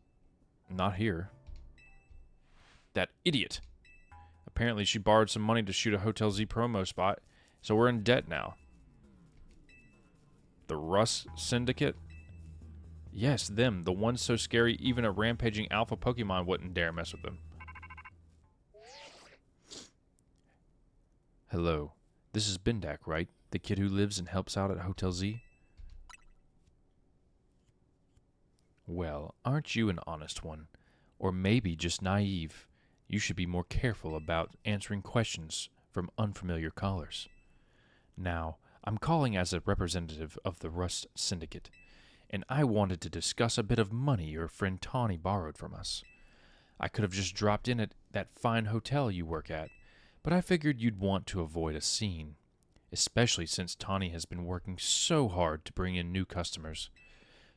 Not here. That idiot. Apparently she borrowed some money to shoot a Hotel Z promo spot, so we're in debt now. The Rust Syndicate? Yes, them. The ones so scary even a rampaging alpha Pokemon wouldn't dare mess with them. Hello. This is Bendak, right? The kid who lives and helps out at Hotel Z? Well, aren't you an honest one? Or maybe just naive? You should be more careful about answering questions from unfamiliar callers. Now, I'm calling as a representative of the Rust Syndicate, and I wanted to discuss a bit of money your friend Tawny borrowed from us. I could have just dropped in at that fine hotel you work at, but I figured you'd want to avoid a scene, especially since Tawny has been working so hard to bring in new customers.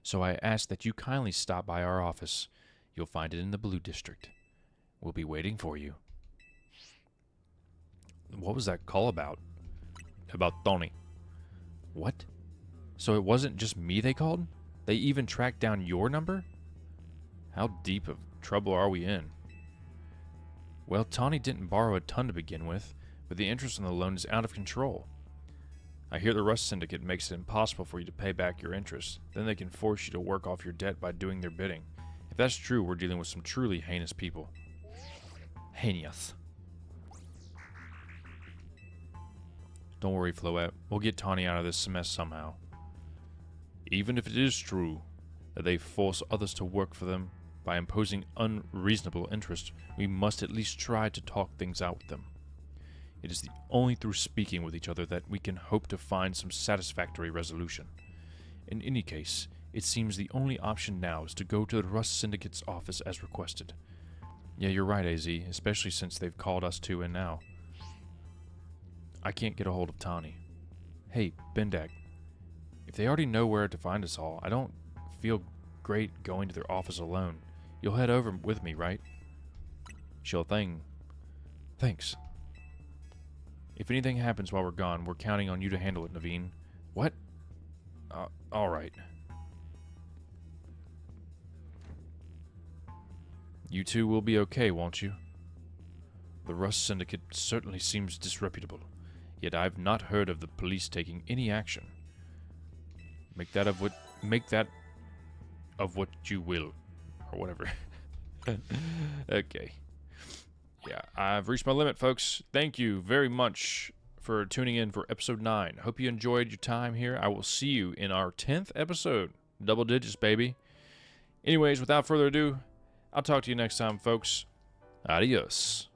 So I ask that you kindly stop by our office. You'll find it in the Blue District. We'll be waiting for you. What was that call about? About Tawny. What? So it wasn't just me they called? They even tracked down your number? How deep of trouble are we in? Well, Tawny didn't borrow a ton to begin with, but the interest on the loan is out of control. I hear the Rust Syndicate makes it impossible for you to pay back your interest. Then they can force you to work off your debt by doing their bidding. If that's true, we're dealing with some truly heinous people. Heinous. Don't worry, Floette. We'll get Tawny out of this mess somehow. Even if it is true that they force others to work for them by imposing unreasonable interest, we must at least try to talk things out with them. It is only through speaking with each other that we can hope to find some satisfactory resolution. In any case, it seems the only option now is to go to the Rust Syndicate's office as requested. Yeah, you're right, AZ, especially since they've called us two in now. I can't get a hold of Tawny. Hey, Bendak, if they already know where to find us all, I don't feel great going to their office alone. You'll head over with me, right? Sure thing. Thanks. If anything happens while we're gone, we're counting on you to handle it, Naveen. What? Alright. You two will be okay, won't you? The Rust Syndicate certainly seems disreputable, yet I've not heard of the police taking any action. Make that of what you will, or whatever. Okay. Yeah, I've reached my limit, folks. Thank you very much for tuning in for episode 9. Hope you enjoyed your time here. I will see you in our 10th episode. Double digits, baby. Anyways, without further ado, I'll talk to you next time, folks. Adios.